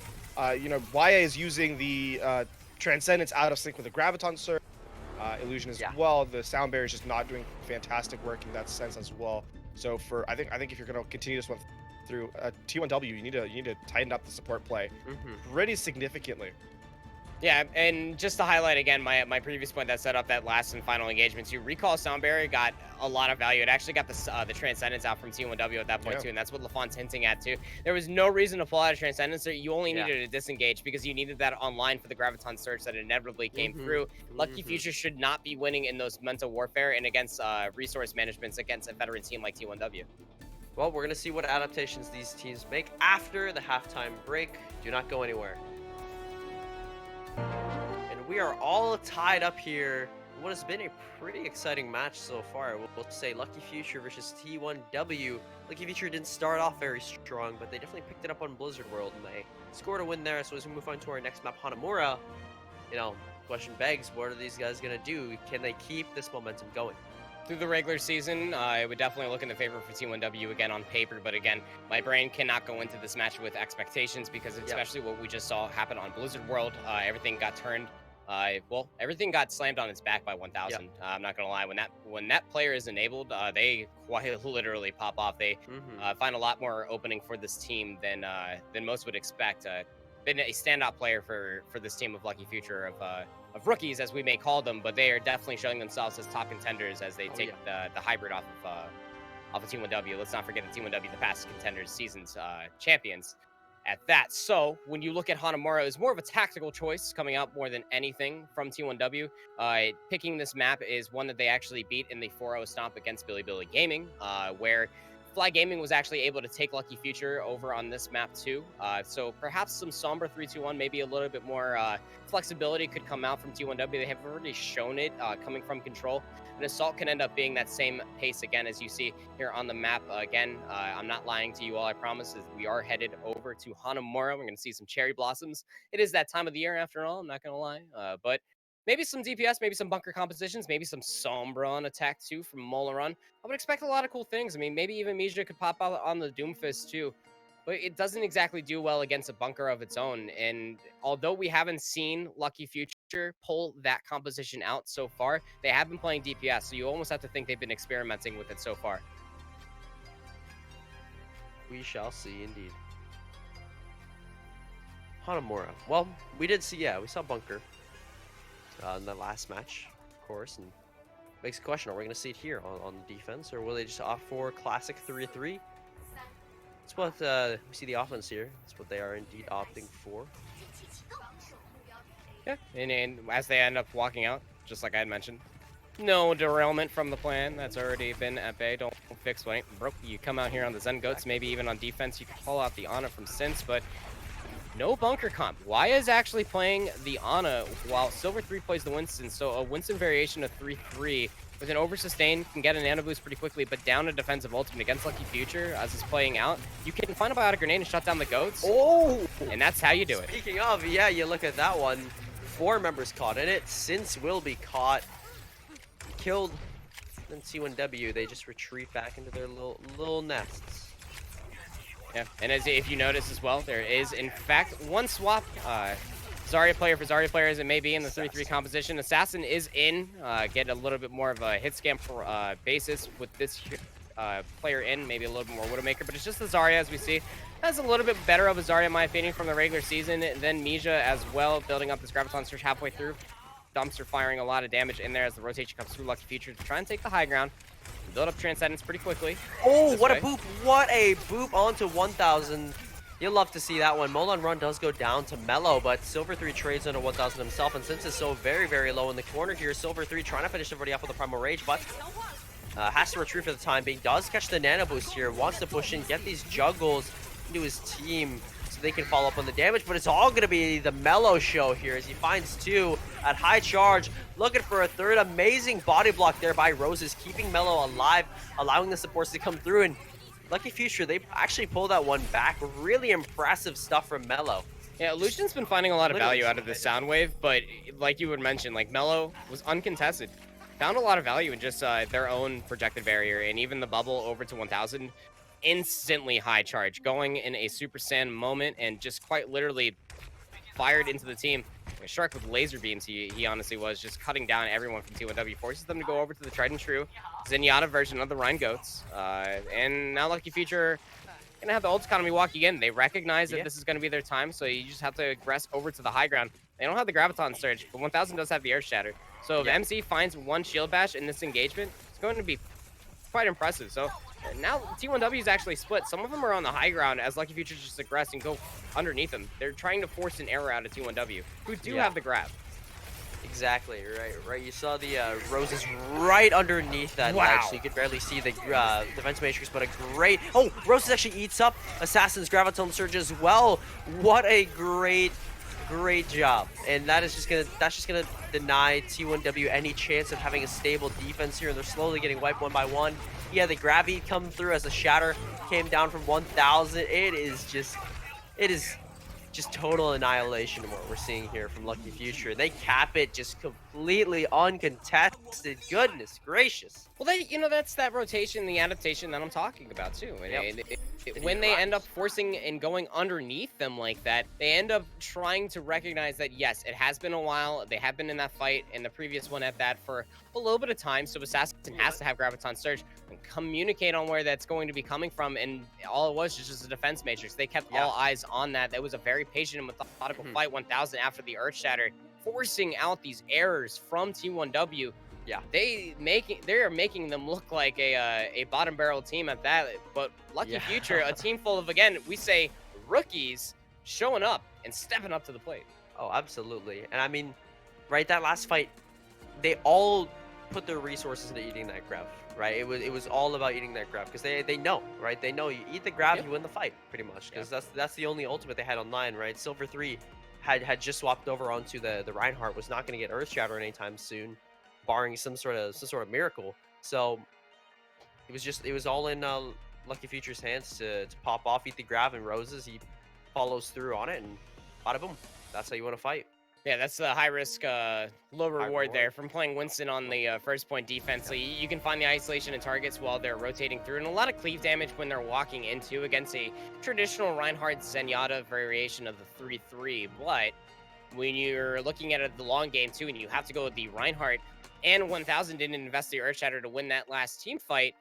You know, Waya is using the Transcendence out of sync with the Graviton Surge. Illusion as well. The sound barrier is just not doing fantastic work in that sense as well. So for I think if you're gonna continue this one through T1W, you need to tighten up the support play pretty significantly. Yeah, and just to highlight again my previous point that set up that last and final engagement too, Recall sound barrier got a lot of value. It actually got the Transcendence out from T1W at that point too, and that's what LaFon's hinting at too. There was no reason to pull out a Transcendence. You only needed to disengage because you needed that online for the Graviton Surge that inevitably came through. Lucky Future should not be winning in those mental warfare and against resource managements against a veteran team like T1W. Well, we're going to see what adaptations these teams make after the halftime break. Do not go anywhere. And we are all tied up here. What has been a pretty exciting match so far. We'll say Lucky Future versus T1W. Lucky Future didn't start off very strong, but they definitely picked it up on Blizzard World, and they scored a win there. So as we move on to our next map, Hanamura, you know, question begs, what are these guys going to do? Can they keep this momentum going? Through the regular season, it would definitely look in the favor for T1W again on paper, but again, my brain cannot go into this match with expectations because especially what we just saw happen on Blizzard World, everything got turned. Well, everything got slammed on its back by 1000. I'm not gonna lie, when that player is enabled, they quite literally pop off. They find a lot more opening for this team than most would expect. Been a standout player for this team of Lucky Future of rookies, as we may call them, but they are definitely showing themselves as top contenders as they take the hybrid off of T1W. Let's not forget that T1W, the past Contenders season's champions at that. So when you look at Hanamura, it's more of a tactical choice coming out more than anything from T1W. Picking this map is one that they actually beat in the 4-0 stomp against Billy Gaming, where Fly Gaming was actually able to take Lucky Future over on this map too. So perhaps some somber 3-2-1, maybe a little bit more flexibility could come out from T1W. They have already shown it coming from control. And Assault can end up being that same pace again, as you see here on the map. Again, I'm not lying to you all, I promise, is we are headed over to Hanamura. We're going to see some cherry blossoms. It is that time of the year after all, I'm not going to lie. But maybe some DPS, maybe some bunker compositions, maybe some Sombra on attack too from Molarun. I would expect a lot of cool things. I mean, maybe even Mija could pop out on the Doomfist too. but it doesn't exactly do well against a bunker of its own. And although we haven't seen Lucky Future pull that composition out so far, they have been playing DPS, so you almost have to think they've been experimenting with it so far. We shall see, indeed. Hanamura. Well, we did see, we saw Bunker in the last match, of course, and makes a question, are we going to see it here on the defense, or will they just opt for classic 3-3? That's what we see the offense here. That's what they are indeed opting for. Yeah, and as they end up walking out, just like I had mentioned, no derailment from the plan. That's already been at bay. Don't fix what ain't broke. You come out here on the Zen Goats, maybe even on defense, you can pull out the Ana from Since, but no bunker comp. Waya is actually playing the Ana while Silver 3 plays the Winston, so a Winston variation of 3-3 with an over sustain can get an Ana boost pretty quickly, but down a defensive ultimate against Lucky Future as it's playing out, you can find a biotic grenade and shut down the Goats. Oh! And that's how you do it. Speaking of, yeah, you look at that one. 4 members caught in it. Since will be caught. Killed. Then T1W, they just retreat back into their little nests. Yeah, and if you notice as well, there is, in fact, one swap. Zarya player for Zarya player as it may be in the 3-3 composition. Assassin is in, get a little bit more of a hit scam for basis with this player in, maybe a little bit more Widowmaker, but it's just the Zarya as we see. That's a little bit better of a Zarya in my opinion from the regular season than Mija as well, building up this Graviton Surge halfway through. Dumpster firing a lot of damage in there as the rotation comes through Lucky Future to try and take the high ground. Build up Transcendence pretty quickly. Oh, what a boop. What a boop onto 1000. You'll love to see that one. Molan Run does go down to Mellow, but Silver 3 trades into 1000 himself, and since it's so very, very low in the corner here, Silver 3 trying to finish everybody off with a Primal Rage, but has to retreat for the time being. Does catch the Nano Boost here, wants to push in, get these juggles into his team so they can follow up on the damage, but it's all going to be the Mellow show here as he finds 2 at high charge, looking for a 3rd. Amazing body block there by Roses, keeping Mellow alive, allowing the supports to come through, and Lucky Future, they actually pulled that one back. Really impressive stuff from Mellow. Yeah, Lucian's been finding a lot of value out of this sound wave, but like you would mention, like Mellow was uncontested. Found a lot of value in just their own projected barrier, and even the bubble over to 1000, instantly high charge, going in a Super Saiyan moment and just quite literally fired into the team. A Shark with laser beams, he honestly was just cutting down everyone from T1W, forces them to go over to the Trident True Zenyatta version of the Rien Goats, and now Lucky Future gonna have the ult economy walking in. They recognize that this is gonna be their time, so you just have to aggress over to the high ground. They don't have the Graviton Surge, but 1000 does have the Earth Shatter. So if MC finds one Shield Bash in this engagement, it's going to be quite impressive. So now T1W is actually split. Some of them are on the high ground as Lucky Future just aggress and go underneath them. They're trying to force an error out of T1W, who do have the grab. Exactly, right. You saw the Roses right underneath that ledge, so you could barely see the defense matrix, but a great... Oh, Roses actually eats up Assassin's Graviton Surge as well. What a great job. And that's just gonna deny T1W any chance of having a stable defense here, and they're slowly getting wiped one by one. Yeah, the grab heat come through as the Shatter came down from 1000. It is just total annihilation of what we're seeing here from Lucky Future. They cap it just completely uncontested. Goodness gracious. Well, that's that rotation, the adaptation that I'm talking about too. And when they end up forcing and going underneath them like that, they end up trying to recognize that, yes, it has been a while. They have been in that fight and the previous one at that for a little bit of time. So Assassin has to have Graviton Surge and communicate on where that's going to be coming from. And all it was just a defense matrix. They kept all eyes on that. That was a very patient and methodical fight. 1000 after the Earth Shatter, forcing out these errors from T1W. Yeah, they are making them look like a bottom barrel team at that. But Lucky Future, a team full of, again, we say rookies showing up and stepping up to the plate. Oh, absolutely. And I mean, right, that last fight, they all put their resources into eating that grab, right? It was all about eating that grab because they know, right? They know you eat the grab, you win the fight pretty much, because that's the only ultimate they had online, right? Silver 3 had just swapped over onto the Reinhardt, was not going to get Earth Shatter anytime soon, barring some sort of miracle. So it was all in Lucky Future's hands to pop off, eat the grab, and Roses, he follows through on it, and bada boom. That's how you want to fight. Yeah, that's the high risk, low reward reward. there from playing Winston on the first point defense. So you can find the isolation and targets while they're rotating through, and a lot of cleave damage when they're walking into against a traditional Reinhardt Zenyatta variation of the 3-3. But when you're looking at it the long game too, and you have to go with the Reinhardt and 1000 didn't invest the Earthshatter to win that last team fight,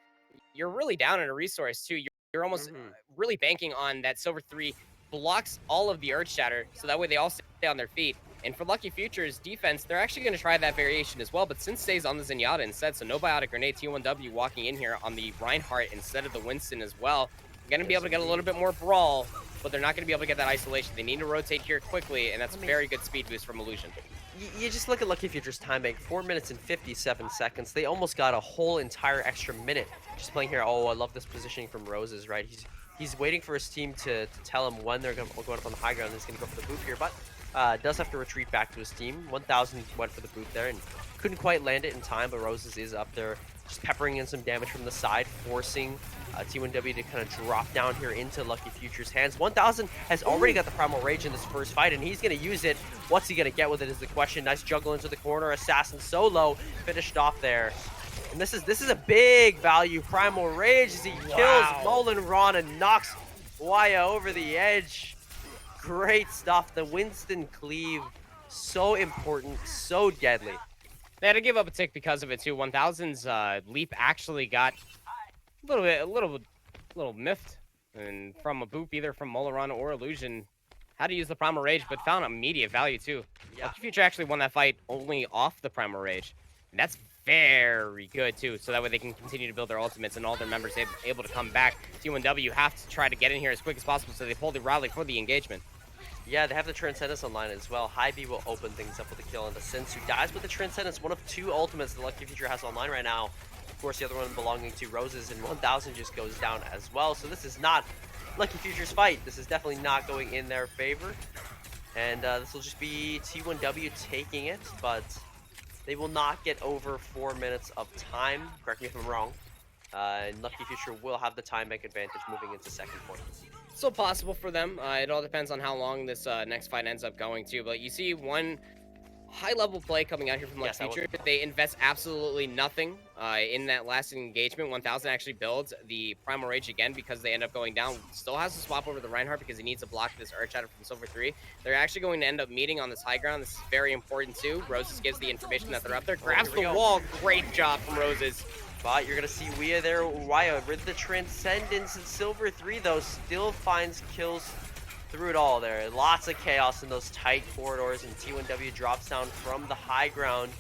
you're really down in a resource too. You're almost really banking on that Silver 3 blocks all of the Earthshatter, so that way they all stay on their feet. And for Lucky Future's defense, they're actually going to try that variation as well, but Sin stays on the Zenyatta instead, so no Biotic Grenade. T1W walking in here on the Reinhardt instead of the Winston as well. Going to be able to get a little bit more brawl, but they're not going to be able to get that isolation. They need to rotate here quickly, and that's a very good speed boost from Illusion. You just look at Lucky Future's time bank, 4 minutes and 57 seconds. They almost got a whole entire extra minute just playing here. Oh, I love this positioning from Roses, right? He's waiting for his team to tell him when they're going up on the high ground. He's going to go for the boop here, but does have to retreat back to his team. 1000 went for the boop there and couldn't quite land it in time, but Roses is up there just peppering in some damage from the side, forcing T1W to kind of drop down here into Lucky Future's hands. 1000 has already got the Primal Rage in this first fight, and he's going to use it. What's he going to get with it is the question. Nice juggle into the corner. Assassin solo finished off there. And this is a big value Primal Rage as he kills Mullen Ron and knocks Waya over the edge. Great stuff. The Winston cleave, so important, so deadly. They had to give up a tick because of it too. 1000's leap actually got a little miffed, and from a boop either from Molaron or Illusion. Had to use the Primal Rage, but found immediate value too. Yeah. Lucky Future actually won that fight only off the Primal Rage, and that's very good too. So that way they can continue to build their ultimates and all their members able to come back. T1W have to try to get in here as quick as possible, so they pull the rally for the engagement. Yeah, they have the Transcendence online as well. High B will open things up with a kill on the Sins, who dies with the Transcendence, one of 2 ultimates the Lucky Future has online right now. Of course, the other one belonging to Roses, and 1000 just goes down as well. So this is not Lucky Future's fight. This is definitely not going in their favor. And this will just be T1W taking it, but they will not get over 4 minutes of time. Correct me if I'm wrong. And Lucky Future will have the time bank advantage moving into second point. Still possible for them. It all depends on how long this next fight ends up going to. But you see one high-level play coming out here from Lucky Future. They invest absolutely nothing in that last engagement. 1000 actually builds the Primal Rage again because they end up going down. Still has to swap over the Reinhardt because he needs to block this Earthshatter from Silver 3. They're actually going to end up meeting on this high ground. This is very important too. Roses gives the information that they're up there. Grabs the wall. Great job from Roses. But you're going to see Waya there. Waya with the Transcendence, and Silver 3 though still finds kills through it all there. Lots of chaos in those tight corridors, and T1W drops down from the high ground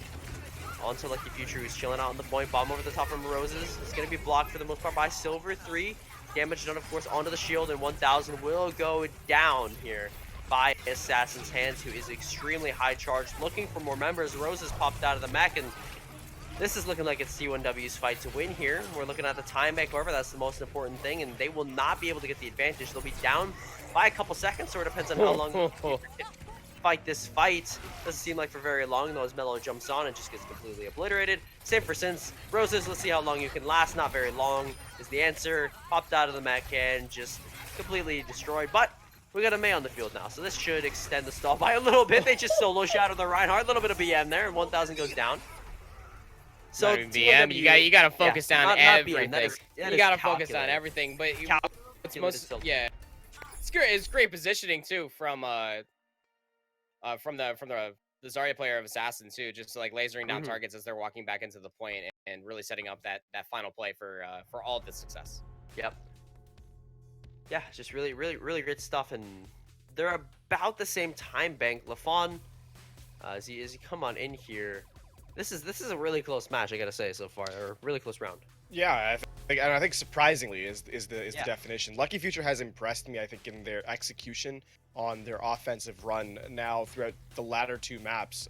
onto Lucky Future, who's chilling out on the point. Bomb over the top from Roses. It's going to be blocked for the most part by Silver 3. Damage done, of course, onto the shield, and 1000 will go down here by Assassin's Hands, who is extremely high charged, looking for more members. Roses popped out of the mech, and this is looking like it's T1W's fight to win here. We're looking at the time back, however, that's the most important thing, and they will not be able to get the advantage. They'll be down by a couple seconds, so it depends on how long you fight this fight. Doesn't seem like for very long, though, as Mello jumps on and just gets completely obliterated. Same for Sins. Roses, let's see how long you can last. Not very long is the answer. Popped out of the mech and just completely destroyed, but we got a May on the field now, so this should extend the stall by a little bit. They just solo shadowed the Reinhardt, a little bit of BM there, and 1000 goes down. So BM, you gotta focus on everything. You gotta focus on everything, but it's it's great positioning too from the Zarya player of Assassin too, just like lasering down targets as they're walking back into the point and really setting up that final play for all of the success. Yep. Yeah, just really great stuff, and they're about the same time bank. Lafon, as he come on in here. This is a really close match, I gotta say, so far, or really close round. Yeah, I think surprisingly is the definition. Lucky Future has impressed me, I think, in their execution on their offensive run now throughout the latter 2 maps.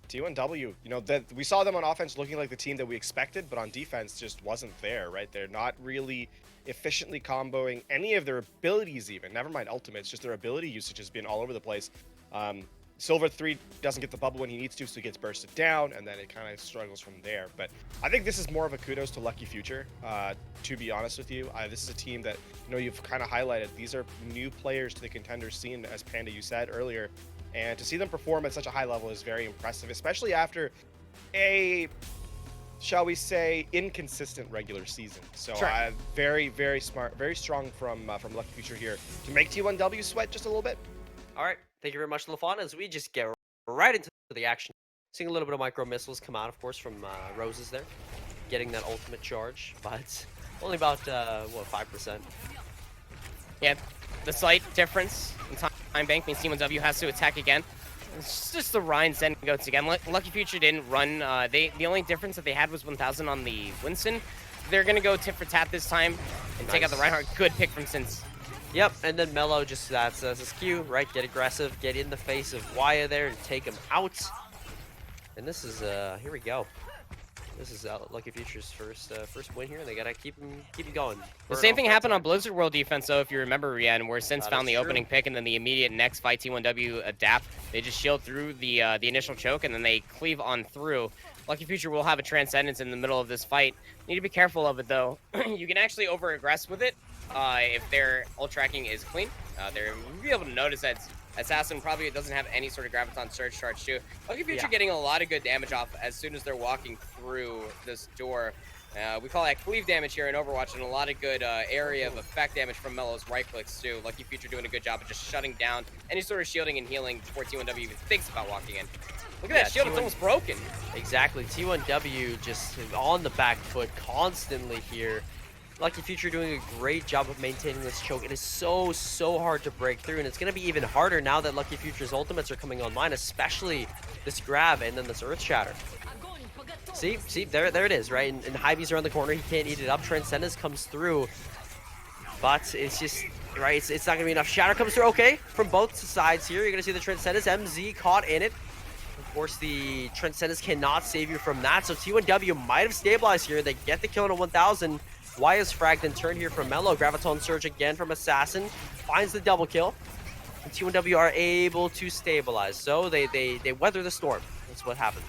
T1W, you know, that we saw them on offense looking like the team that we expected, but on defense just wasn't there, right? They're not really efficiently comboing any of their abilities even. Never mind ultimates, just their ability usage has been all over the place. Silver 3 doesn't get the bubble when he needs to, so he gets bursted down, and then it kind of struggles from there. But I think this is more of a kudos to Lucky Future, to be honest with you. This is a team that, you know, you've kind of highlighted. These are new players to the Contenders scene, as Panda, you said earlier. And to see them perform at such a high level is very impressive, especially after a, shall we say, inconsistent regular season. So Sure. very, very smart, very strong from Lucky Future here to make T1W sweat just a little bit. All right, thank you very much, LaFon, as we just get right into the action. Seeing a little bit of micro missiles come out, of course, from Roses there. Getting that ultimate charge, but only about, what, 5%. Yeah, the slight difference in time bank means T1W has to attack again. It's just the Rien sending goats again. Lucky Future didn't run. The only difference that they had was 1,000 on the Winston. They're going to go tit for tat this time and take out the Reinhardt. Good pick from Sins. Yep, and then Mello just, that's his cue, right? Get aggressive, get in the face of Waya there and take him out. And this is, here we go. This is Lucky Future's first win here, and they gotta keep him going. The same thing happened on Blizzard World defense, though, if you remember, Rien, where Sins found the opening pick, and then the immediate next fight, T1W adapt. They just shield through the initial choke, and then they cleave on through. Lucky Future will have a Transcendence in the middle of this fight. Need to be careful of it, though. You can actually over-aggress with it if their ult tracking is clean. You'll be able to notice that Assassin probably doesn't have any sort of Graviton Surge charge too. Lucky Future getting a lot of good damage off as soon as they're walking through this door. We call that cleave damage here in Overwatch, and a lot of good area of effect damage from Mello's right clicks too. Lucky Future doing a good job of just shutting down any sort of shielding and healing before T1W even thinks about walking in. Look at that shield, it's almost broken. Exactly, T1W just on the back foot constantly here. Lucky Future doing a great job of maintaining this choke. It is so hard to break through, and it's going to be even harder now that Lucky Future's ultimates are coming online, especially this grab and then this Earth Shatter. See, there it is, right? And Hybe's around the corner, he can't eat it up. Transcendence comes through, but it's just, right, it's not going to be enough. Shatter comes through, okay, from both sides here. You're going to see the Transcendence, MZ caught in it. Of course, the Transcendence cannot save you from that, so T1W might have stabilized here. They get the kill in a 1,000. Waya's fragged and turn here from Mello. Graviton Surge again from Assassin. Finds the double kill. And T1W are able to stabilize. So they weather the storm. That's what happens.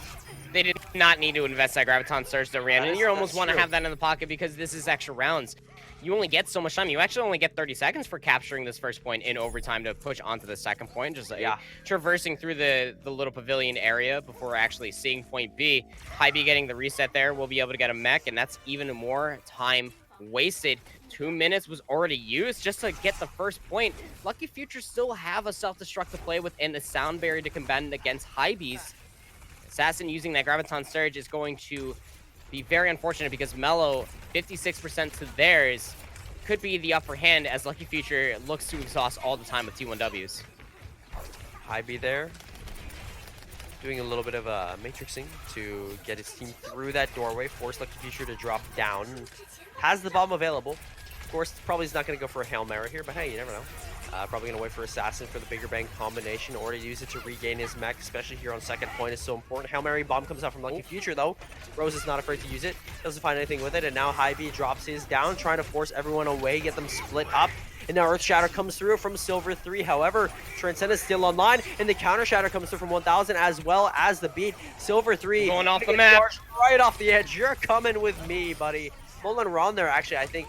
They did not need to invest that Graviton Surge to Rien, and you almost want to have that in the pocket because this is extra rounds. You only get so much time. You actually only get 30 seconds for capturing this first point in overtime to push onto the second point. Just traversing through the little pavilion area before actually seeing point B. Hybe getting the reset there. We'll be able to get a mech, and that's even more time wasted. 2 minutes was already used just to get the first point. Lucky Future still have a self-destruct to play with and a sound barrier to combat against Hybe's. Assassin using that Graviton Surge is going to be very unfortunate because Mello, 56% to theirs, could be the upper hand as Lucky Future looks to exhaust all the time with T1Ws. Hybe there, doing a little bit of matrixing to get his team through that doorway, force Lucky Future to drop down. Has the bomb available. Of course, probably is not going to go for a Hail Mary here, but hey, you never know. Probably going to wait for Assassin for the bigger bang combination or to use it to regain his mech, especially here on second point is so important. Hail Mary bomb comes out from Lucky Future though. Rose is not afraid to use it, doesn't find anything with it, and now Hybe drops his down, trying to force everyone away, get them split up. And now Earth Shatter comes through from Silver 3. However, Transcendence still online, and the counter Shatter comes through from 1,000 as well as the beat. Silver 3 going off the map, right off the edge. You're coming with me, buddy. Mullen Ron there, actually, I think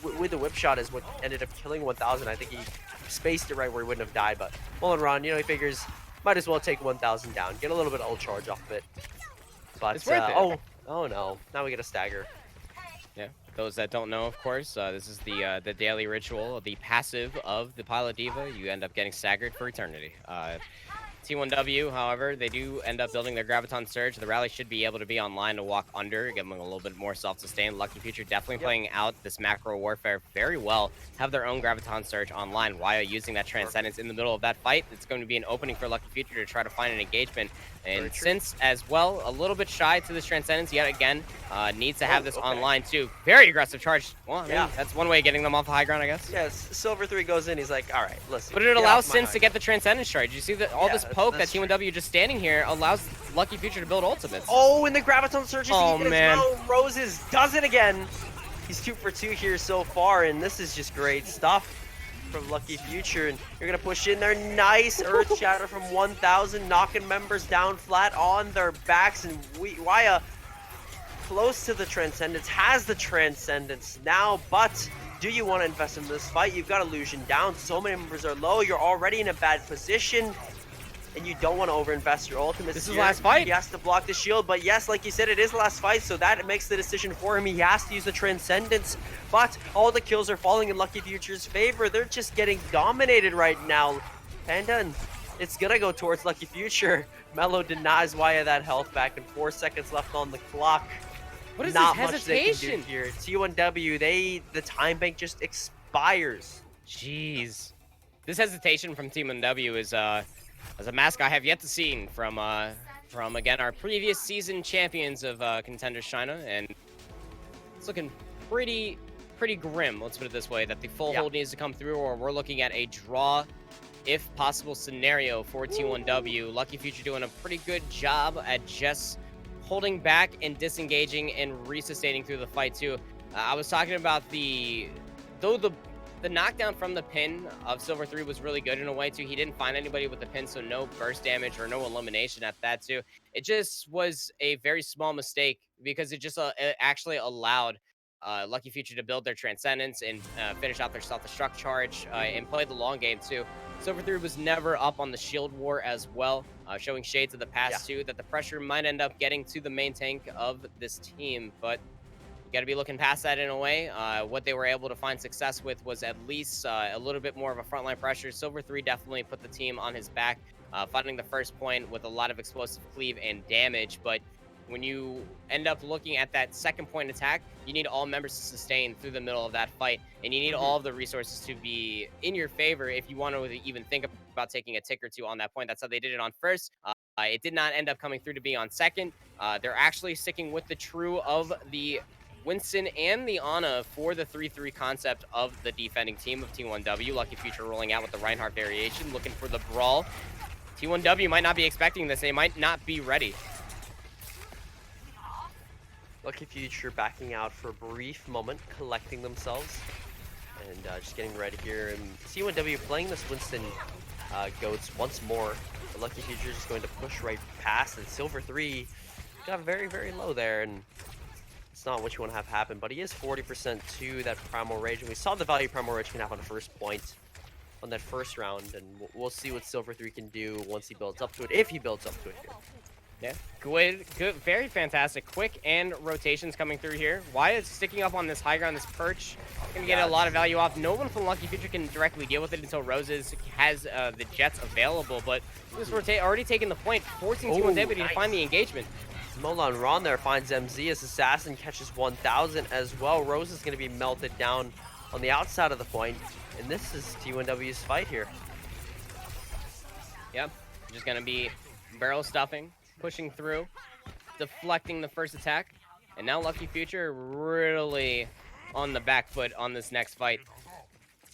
with the whip shot is what ended up killing 1,000. I think he spaced it right where he wouldn't have died, but Mullen Ron, you know, he figures might as well take 1,000 down, get a little bit of ult charge off of it. But it's worth it. Oh no, now we get a stagger. Yeah, those that don't know, of course, this is the daily ritual, the passive of the Pilot Diva. You end up getting staggered for eternity. T1W, however, they do end up building their Graviton Surge. The rally should be able to be online to walk under, give them a little bit more self-sustain. Lucky Future definitely playing out this macro warfare very well. Have their own Graviton Surge online. Waya using that Transcendence in the middle of that fight. It's going to be an opening for Lucky Future to try to find an engagement. And since, as well, a little bit shy to this Transcendence yet again, needs to have this online too. Very aggressive charge. Well, I mean, that's one way of getting them off the high ground, I guess. Yes, Silver 3 goes in, he's like, all right, listen. But it allows Sins to get the Transcendence charge. You see that all this poke that T1W just standing here allows Lucky Future to build ultimates. Oh, and the Graviton Surge is man. Roses does it again. He's 2 for 2 here so far, and this is just great stuff from Lucky Future. And you're gonna push in there. Nice Earth Shatter from 1,000, knocking members down flat on their backs. And Waya close to the Transcendence, has the Transcendence now, but do you want to invest in this fight? You've got Illusion down. So many members are low. You're already in a bad position. and you don't want to overinvest your ultimate. This is last fight. He has to block the shield, but yes, like you said, it is last fight, so that makes the decision for him. He has to use the Transcendence, but all the kills are falling in Lucky Future's favor. They're just getting dominated right now. Panda, and it's gonna go towards Lucky Future. Mello denies Waya that health back, and 4 seconds left on the clock. What is Not this much they can hesitation? do here. T1W, the time bank just expires. Jeez. This hesitation from Team NW is a mask I have yet to see from again our previous season champions of Contenders China, and it's looking pretty grim. Let's put it this way: that the full hold needs to come through, or we're looking at a draw, if possible, scenario for T1W. Lucky Future doing a pretty good job at just holding back and disengaging and resustaining through the fight too. I was talking about the knockdown from the pin of Silver 3 was really good in a way too. He didn't find anybody with the pin, so no burst damage or no elimination at that too. It just was a very small mistake because it just it actually allowed Lucky Future to build their Transcendence and finish out their self-destruct charge and play the long game too. Silver 3 was never up on the shield war as well, showing shades of the past too, that the pressure might end up getting to the main tank of this team, but you got to be looking past that in a way. What they were able to find success with was at least a little bit more of a frontline pressure. Silver 3 definitely put the team on his back, finding the first point with a lot of explosive cleave and damage. But when you end up looking at that second point attack, you need all members to sustain through the middle of that fight, and you need all of the resources to be in your favor if you want to even think about taking a tick or two on that point. That's how they did it on first. It did not end up coming through to be on second. They're actually sticking with the true of the Winston and the Ana for the 3-3 concept of the defending team of T1W. Lucky Future rolling out with the Reinhardt variation, looking for the brawl. T1W might not be expecting this. They might not be ready. Lucky Future backing out for a brief moment, collecting themselves, and just getting ready here. And T1W playing this Winston goats once more. The Lucky Future is going to push right past, and Silver 3 got very, very low there, and it's not what you want to have happen, but he is 40% to that Primal Rage, and we saw the value Primal Rage can have on the first point on that first round, and we'll see what Silver 3 can do once he builds up to it, if he builds up to it here. Yeah, good, very fantastic. Quick and rotations coming through here. Wyatt sticking up on this high ground, this perch. Gonna get a lot of value off. No one from Lucky Future can directly deal with it until Roses has the Jets available, but this rotate already taking the point, forcing T1W to find the engagement. Molan Ron there finds MZ as Assassin catches 1,000 as well. Rose is going to be melted down on the outside of the point, and this is T1W's fight here. Yep, just going to be barrel stuffing, pushing through, deflecting the first attack, and now Lucky Future really on the back foot on this next fight.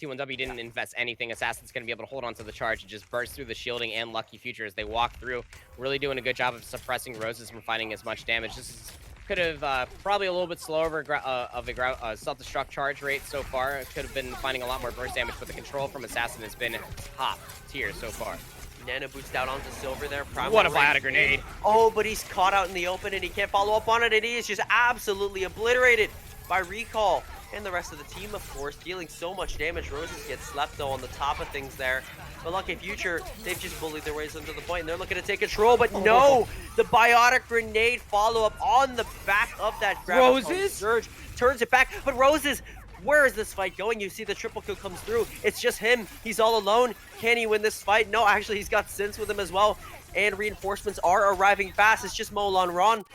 T1W didn't invest anything. Assassin's going to be able to hold on to the charge and just burst through the shielding and Lucky Future as they walk through. Really doing a good job of suppressing Roses from finding as much damage. This could have probably a little bit slower of a self-destruct charge rate so far. It could have been finding a lot more burst damage, but the control from Assassin has been top tier so far. Nano boots down onto Silver there. What a biotic grenade. Oh, but he's caught out in the open and he can't follow up on it, and he is just absolutely obliterated by Recall. And the rest of the team, of course, dealing so much damage. Roses gets slept, though, on the top of things there. But Lucky Future, they've just bullied their ways into the point, and they're looking to take control. But no! The biotic grenade follow-up on the back of that grab. Roses? Surge turns it back. But Roses, where is this fight going? You see the triple kill comes through. It's just him. He's all alone. Can he win this fight? No, actually, he's got Sins with him as well. And reinforcements are arriving fast. It's just Molan Ron.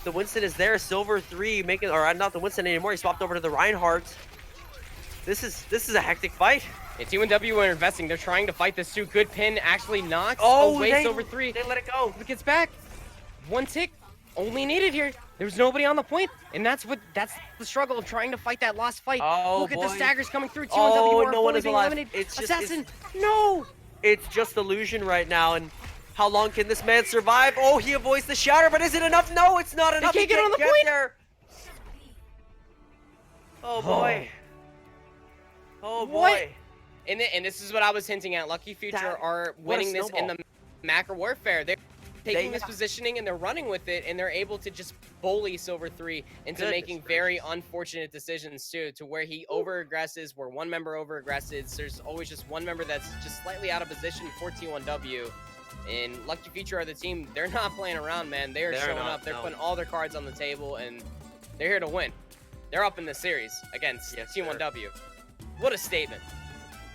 The Winston is there. Silver 3 making, or not the Winston anymore. He swapped over to the Reinhardt. This is a hectic fight. Yeah, T1W are investing. They're trying to fight this too. Good pin actually knocks away Silver 3. They let it go. It gets back. One tick only needed here. There's nobody on the point, and that's the struggle of trying to fight that lost fight. Oh, look at the staggers coming through. T1W are no one is being alive. eliminated. It's just, Assassin, no. It's just illusion right now, and how long can this man survive? Oh, he avoids the shatter, but is it enough? No, it's not enough. He can't get on the point. There. Oh boy. Oh boy. What? And this is what I was hinting at. Lucky Future are winning this in the macro warfare. They're taking this positioning and they're running with it, and they're able to just bully Silver 3 into making very unfortunate decisions too, to where he over-aggresses, where one member over-aggresses. There's always just one member that's just slightly out of position for T1W. And Lucky Future are the team. They're not playing around, man. They're showing up. They're putting all their cards on the table, and they're here to win. They're up in the series against T1W. What a statement.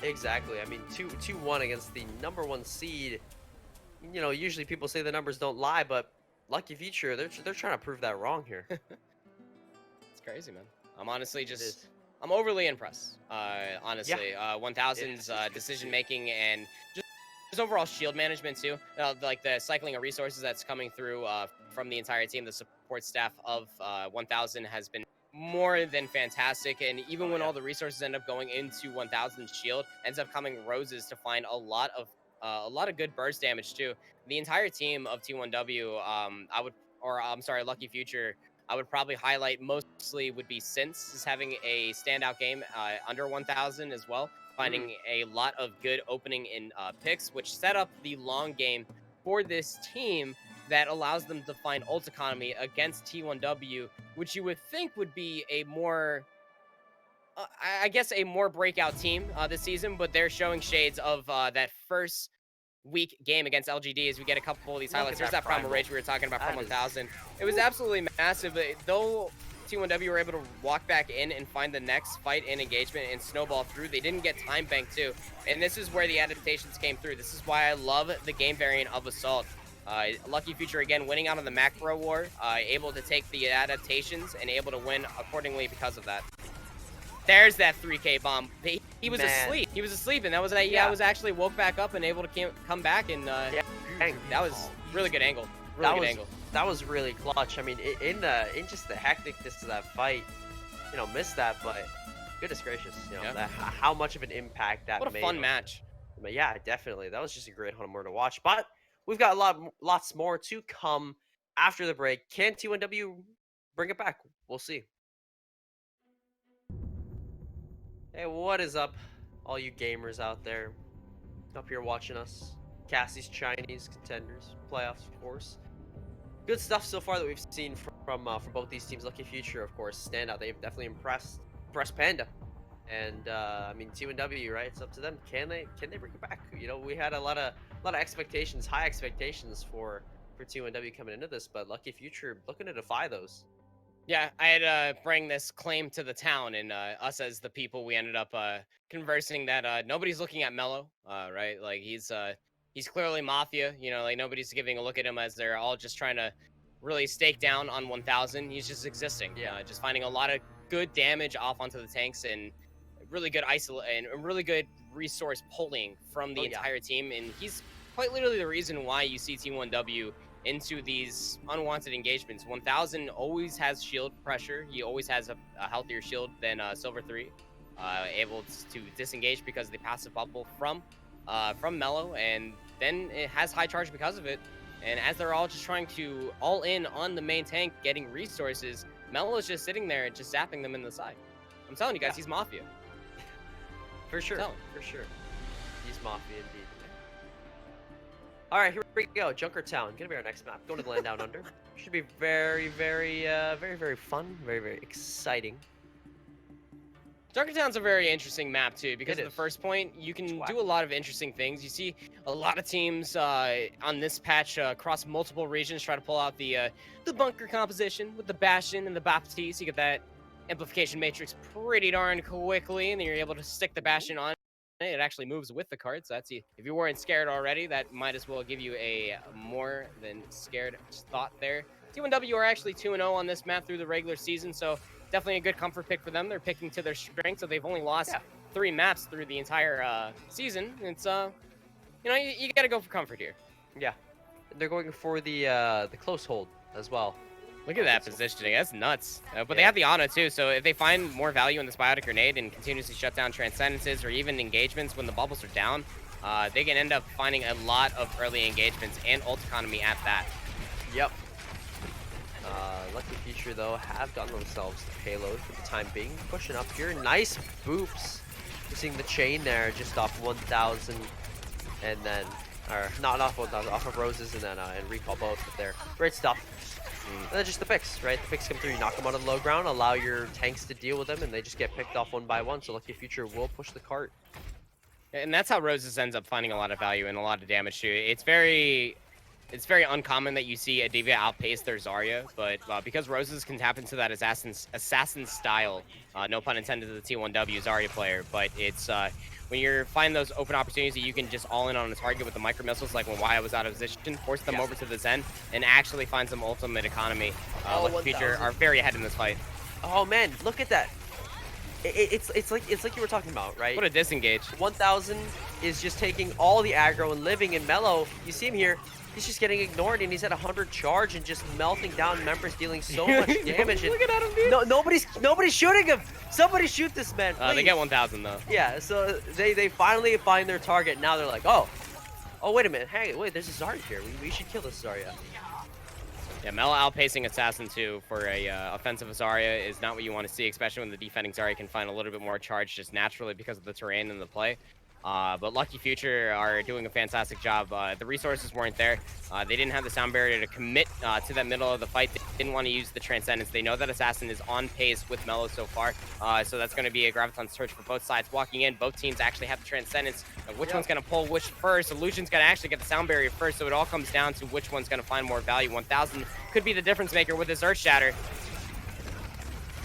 Exactly. I mean, 2-1 against the #1 seed. You know, usually people say the numbers don't lie, but Lucky Future, they're trying to prove that wrong here. It's crazy, man. I'm honestly just, I'm overly impressed. Honestly, 1000's decision making and just overall shield management too. Like the cycling of resources that's coming through from the entire team, the support staff of 1000 has been more than fantastic. And even when all the resources end up going into 1000's shield, ends up coming roses to find a lot of good burst damage too. The entire team of T1W, Lucky Future, I would probably highlight mostly would be Since is having a standout game under 1000 as well, finding a lot of good opening in picks, which set up the long game for this team that allows them to find ult economy against T1W, which you would think would be a more, I guess, a more breakout team this season, but they're showing shades of that first week game against LGD as we get a couple of these highlights. There's that Primal Rage we were talking about from 1000. It was absolutely massive, but though T1W were able to walk back in and find the next fight in engagement and snowball through, they didn't get time bank too. And this is where the adaptations came through. This is why I love the game variant of Assault. Lucky Future again winning out on the macro war, able to take the adaptations and able to win accordingly because of that. There's that 3K bomb. He was asleep. He was asleep, and that was I was actually woke back up and able to come back, and that was really good angle. Really good angle. That was really clutch. I mean, in just the hecticness of that fight, you know, missed that, but goodness gracious, you know, how much of an impact that made. What a fun match. But yeah, definitely. That was just a great Hunter to watch. But we've got lots more to come after the break. Can T1W bring it back? We'll see. Hey, what is up, all you gamers out there up here watching us? Cassie's Chinese Contenders playoffs, of course. Good stuff so far that we've seen from both these teams. Lucky Future, of course, standout. They've definitely impressed Panda, and I mean T1W, right? It's up to them. Can they bring it back? You know, we had a lot of expectations, high expectations for T1W coming into this, but Lucky Future looking to defy those. Yeah, I had to bring this claim to the town, and us as the people, we ended up conversing that nobody's looking at Mello, right? Like he's clearly Mafia, you know, like nobody's giving a look at him as they're all just trying to really stake down on 1000. He's just existing, just finding a lot of good damage off onto the tanks and really good and really good resource pulling from the entire team. And he's quite literally the reason why you see T1W into these unwanted engagements. 1000 always has shield pressure. He always has a healthier shield than Silver 3, able to disengage because of the passive bubble from Mello, and then it has high charge because of it. And as they're all just trying to all in on the main tank, getting resources, Mello is just sitting there and just zapping them in the side. I'm telling you guys, he's Mafia. For sure, for sure. He's Mafia indeed. All right, here we go. Junkertown, gonna be our next map. Going to the land down under. Should be very, very fun. Very, very exciting. Junkertown's a very interesting map too, because at the first point, you can do a lot of interesting things. You see a lot of teams on this patch across multiple regions try to pull out the bunker composition with the Bastion and the Baptiste. You get that amplification matrix pretty darn quickly, and then you're able to stick the Bastion on. It actually moves with the card, so that's if you weren't scared already, that might as well give you a more than scared thought there. T1W are actually 2-0 on this map through the regular season, so definitely a good comfort pick for them. They're picking to their strength, so they've only lost 3 maps through the entire season. It's you know, you got to go for comfort here. Yeah, they're going for the close hold as well. Look at that positioning. That's nuts. But they have the Ana too, so if they find more value in this biotic grenade and continuously shut down transcendences or even engagements when the bubbles are down, they can end up finding a lot of early engagements and ult economy at that. Yep. Lucky Future, though, have gotten themselves the payload for the time being. Pushing up here. Nice boops. You're seeing the chain there just off 1000 and then, or not off 1000, off of Roses and then and recall both, but they're great stuff. And then just the picks, right? The picks come through, you knock them out of the low ground, allow your tanks to deal with them, and they just get picked off one by one, so Lucky Future will push the cart. And that's how Roses ends up finding a lot of value and a lot of damage too. It's very uncommon that you see a D.Va outpace their Zarya, but because Roses can tap into that assassin style, no pun intended to the T1W Zarya player, but it's when you're finding those open opportunities that you can just all in on a target with the micro missiles, like when Waya was out of position, force them over to the Zen, and actually find some ultimate economy. Lucky Future are very ahead in this fight. Oh man, look at that. It's like you were talking about, right? What a disengage. 1000 is just taking all the aggro and living in Mellow. You see him here. He's just getting ignored, and he's at 100 charge and just melting down members, dealing so much damage. Look at him, dude. No, nobody's shooting him. Somebody shoot this man, please. They get 1000 though. Yeah, so they finally find their target. Now they're like, oh, wait a minute. Hey, wait, there's a Zarya here. We should kill this Zarya. Yeah, Mela outpacing Assassin 2 for a offensive Zarya is not what you want to see, especially when the defending Zarya can find a little bit more charge just naturally because of the terrain and the play. But Lucky Future are doing a fantastic job. The resources weren't there. They didn't have the sound barrier to commit to that middle of the fight. They didn't want to use the Transcendence. They know that Assassin is on pace with Mello so far. So that's going to be a Graviton search for both sides. Walking in, both teams actually have the Transcendence. Which one's going to pull which first? Illusion's going to actually get the sound barrier first. So it all comes down to which one's going to find more value. 1000 could be the difference maker with his Earth Shatter.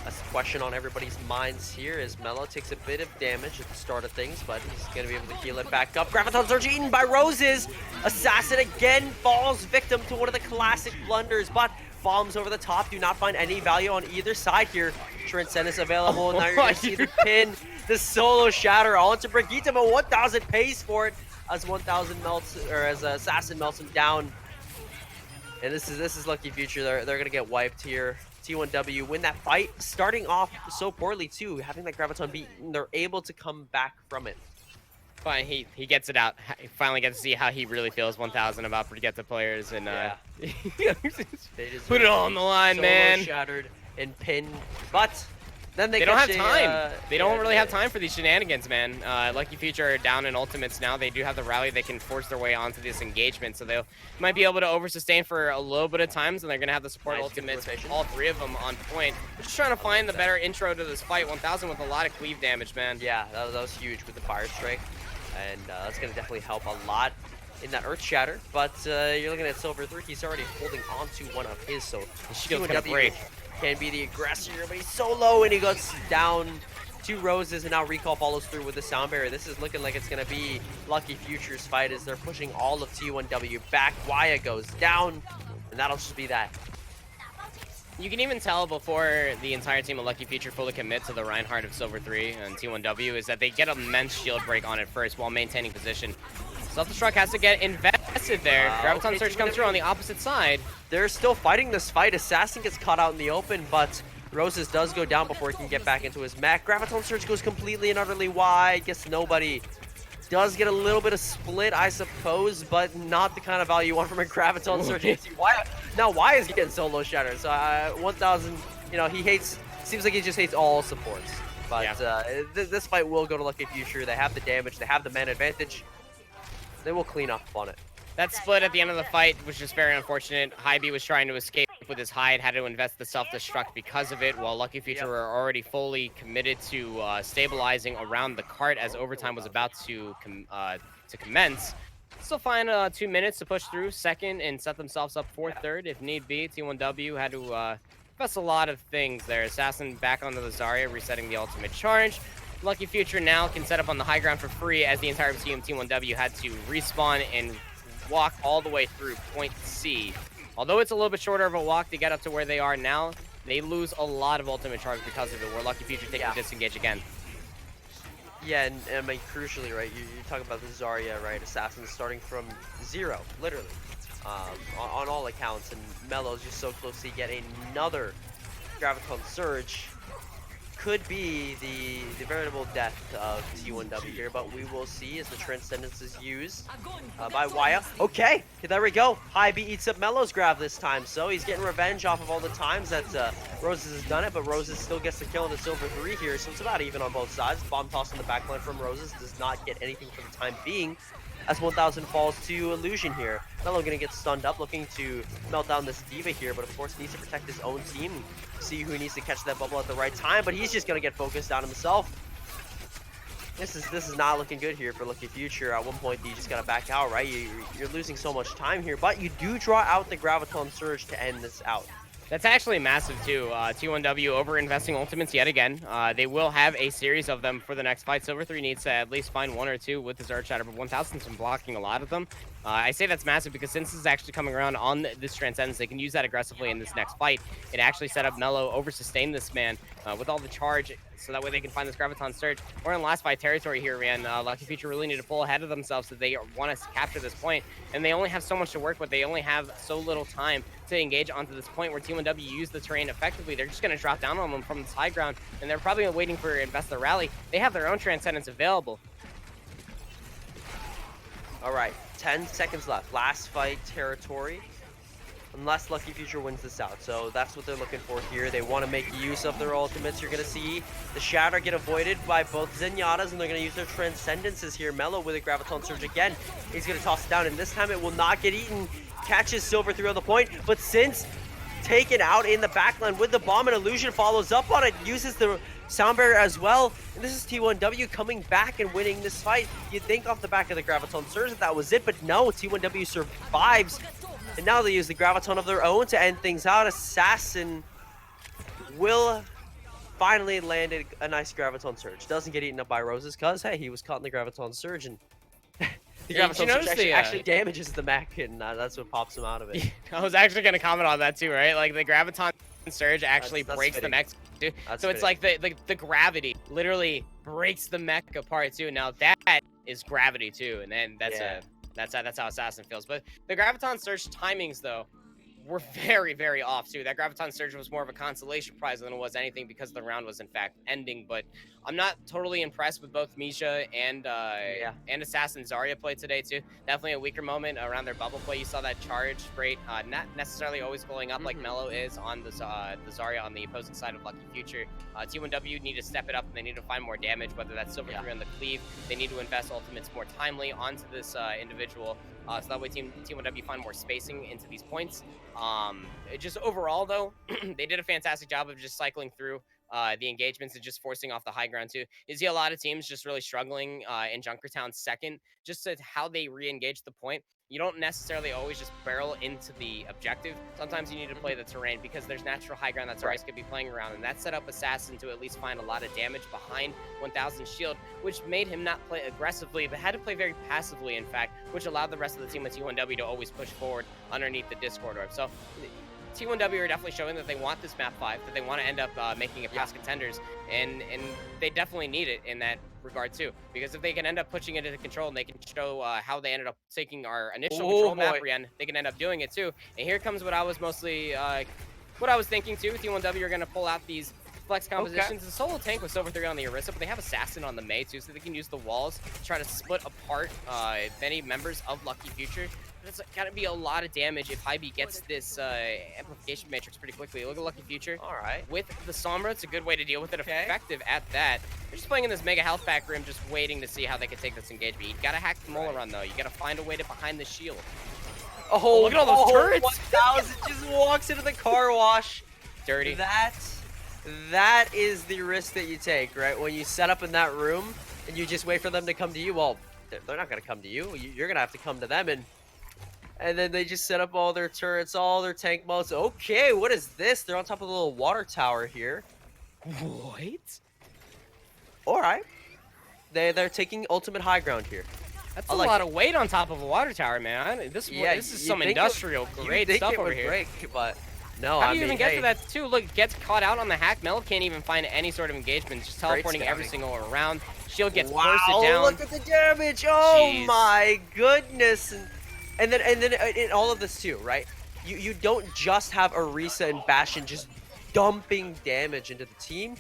That's the question on everybody's minds here as Mello takes a bit of damage at the start of things, but he's going to be able to heal it back up. Graviton Surge eaten by Roses. Assassin again falls victim to one of the classic blunders, but bombs over the top do not find any value on either side here. Transcendence available. Now you're going to see the pin, the solo shatter onto Brigitte, but 1000 pays for it as 1000 melts, or as Assassin melts him down. And this is Lucky Future. They're going to get wiped here. T1W win that fight, starting off so poorly too, having that Graviton beaten. They're able to come back from it. Fine, he gets it out. He finally gets to see how he really feels 1000 about Brigitte players, and put it all on the line, Solo man. Shattered and pinned, but then they don't have time. They don't really have time for these shenanigans, man. Lucky Future are down in ultimates now. They do have the rally. They can force their way onto this engagement, so they might be able to over-sustain for a little bit of times, and they're going to have the support ultimates, all three of them on point. They're just trying to find the better intro to this fight. 1000 with a lot of cleave damage, man. Yeah, that was huge with the Fire Strike, and that's going to definitely help a lot in that Earth Shatter, but you're looking at Silver 3. He's already holding on to one of his, so the shield's going to break. Can be the aggressor, but he's so low, and he goes down to Roses, and now Recall follows through with the sound barrier. This is looking like it's going to be Lucky Future's fight as they're pushing all of T1W back. Waya goes down, and that'll just be that. You can even tell before the entire team of Lucky Future fully commit to the Reinhardt of Silver 3 and T1W is that they get immense shield break on it first while maintaining position. Self-destruct has to get invested there. Graviton Surge comes through on the opposite side. They're still fighting this fight. Assassin gets caught out in the open, but Roses does go down before he can get back into his mech. Graviton Surge goes completely and utterly wide. Gets nobody. Does get a little bit of split, I suppose, but not the kind of value you want from a Graviton Surge. Now, why is he getting solo shattered? So 1000, he hates. Seems like he just hates all supports. But this fight will go to Lucky Future. They have the damage. They have the man advantage. They will clean up on it. That split at the end of the fight was just very unfortunate. Hybe was trying to escape with his hide, had to invest the self-destruct because of it, while Lucky Future were already fully committed to stabilizing around the cart as overtime was about to commence. Still find 2 minutes to push through second and set themselves up for third if need be. T1W had to invest a lot of things there. Assassin back onto the Zarya, resetting the ultimate charge. Lucky Future now can set up on the high ground for free as the entire team T1W had to respawn and walk all the way through point C. Although it's a little bit shorter of a walk to get up to where they are now, they lose a lot of ultimate charge because of it, where Lucky Future taking disengage again. Yeah, and I mean, crucially, right, you talk about the Zarya, right, Assassin starting from 0, literally, on all accounts, and Melo's just so close to get another Graviton Surge. Could be the veritable death of T1W here, but we will see as the Transcendence is used by Waya. Okay, there we go. Hybe eats up Melo's grab this time, so he's getting revenge off of all the times that Roses has done it, but Roses still gets the kill in the Silver 3 here, so it's about even on both sides. Bomb toss in the backline from Roses does not get anything for the time being, as 1000 falls to Illusion here. Melo gonna get stunned up, looking to melt down this D.Va here, but of course needs to protect his own team. See who needs to catch that bubble at the right time, but he's just gonna get focused on himself. This is not looking good here for Lucky Future. At one point, you just gotta back out, right? You're losing so much time here, but you do draw out the Graviton Surge to end this out. That's actually massive, too. T1W over-investing ultimates yet again. They will have a series of them for the next fight. Silver 3 needs to at least find 1 or 2 with his Earth Shatter, but 1000's been blocking a lot of them. I say that's massive because since this is actually coming around on this Transcendence, they can use that aggressively in this next fight. It actually set up Mellow, over-sustain this man with all the charge, so that way they can find this Graviton Surge. We're in last fight territory here, Rien. Lucky Future really need to pull ahead of themselves if they want to capture this point, and they only have so much to work with. They only have so little time to engage onto this point where T1W use the terrain effectively. They're just going to drop down on them from this high ground, and they're probably waiting for Invest the Rally. They have their own Transcendence available. All right, 10 seconds left. Last fight territory. Unless Lucky Future wins this out. So that's what they're looking for here. They want to make use of their ultimates. You're going to see the Shatter get avoided by both Zenyatas, and they're going to use their Transcendences here. Mellow with a Graviton Surge again. He's going to toss it down, and this time it will not get eaten. Catches Silver 3 on the point, but since taken out in the backline with the bomb, and Illusion follows up on it, uses the Sound Barrier as well, and this is T1W coming back and winning this fight. You'd think off the back of the Graviton Surge that was it, but no, T1W survives, and now they use the Graviton of their own to end things out. Assassin will finally land a nice Graviton Surge. Doesn't get eaten up by Roses, because, hey, he was caught in the Graviton Surge, and the Graviton Surge actually damages the mech, and that's what pops him out of it. I was actually going to comment on that too, right? Like the Graviton Surge actually breaks the mech too. So it's like the gravity literally breaks the mech apart too. Now that is gravity too, and then that's how Assassin feels. But the Graviton Surge timings though were very, very off too. That Graviton Surge was more of a consolation prize than it was anything because the round was in fact ending. But I'm not totally impressed with both Misha and Assassin Zarya play today too. Definitely a weaker moment around their bubble play. You saw that charge rate not necessarily always blowing up like Mellow is on the Zarya on the opposing side of Lucky Future. T1W need to step it up and they need to find more damage, whether that's Silver 3 on the cleave. They need to invest ultimates more timely onto this individual. So that way T1W find more spacing into these points. Just overall though, they did a fantastic job of just cycling through the engagements and just forcing off the high ground too. You see a lot of teams just really struggling in Junkertown second, just to how they re-engage the point. You don't necessarily always just barrel into the objective. Sometimes you need to play the terrain because there's natural high ground that's always going to be playing around, and that set up Assassin to at least find a lot of damage behind 1000's shield, which made him not play aggressively, but had to play very passively, in fact, which allowed the rest of the team with T1W to always push forward underneath the Discord orb. So T1W are definitely showing that they want this map 5, that they want to end up making it past Contenders, and they definitely need it in that regard too, because if they can end up pushing it into control and they can show how they ended up taking our initial control map, Rien, they can end up doing it too. And here comes what I was mostly, what I was thinking too. T1W are going to pull out these flex compositions. The solo tank was Silver 3 on the Orisa, but they have Assassin on the Mei too, so they can use the walls to try to split apart many members of Lucky Future. It's gotta be a lot of damage if Hybe gets this amplification matrix pretty quickly. Look at Lucky Future. All right. With the Sombra, it's a good way to deal with it. Effective at that. They're just playing in this mega health pack room, just waiting to see how they can take this engagement. You gotta hack the Molar Run though. You gotta find a way to behind the shield. Oh, look at all those turrets! 1000 just walks into the car wash. Dirty. That is the risk that you take, right? When you set up in that room and you just wait for them to come to you. Well, they're not gonna come to you. You're gonna have to come to them, and then they just set up all their turrets, all their tank modes. Okay, what is this? They're on top of the little water tower here. What? All right. They're taking ultimate high ground here. That's a lot of weight on top of a water tower, man. This is some industrial grade stuff over here. Break, but no, how do you even get to that too? Look, gets caught out on the hack. Mel can't even find any sort of engagement. Just teleporting every single around. Shield gets bursted down. Look at the damage! Oh my goodness! And then in all of this too, right? You don't just have Orisa and Bastion just dumping damage into the team.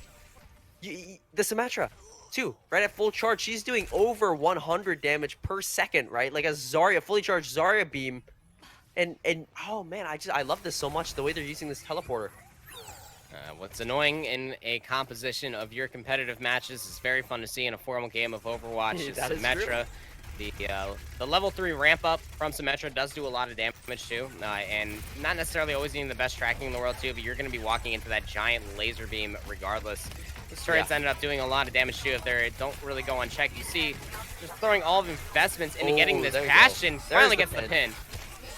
The Symmetra, too, right at full charge, she's doing over 100 damage per second, right? Like a Zarya, fully charged Zarya beam. And oh man, I love this so much, the way they're using this teleporter. What's annoying in a composition of your competitive matches is very fun to see in a formal game of Overwatch. Is Symmetra The level 3 ramp up from Symmetra does do a lot of damage too, and not necessarily always needing the best tracking in the world too, but you're going to be walking into that giant laser beam regardless. These turrets ended up doing a lot of damage too if they don't really go unchecked. You see, just throwing all of investments into getting this Bastion, finally gets the pin.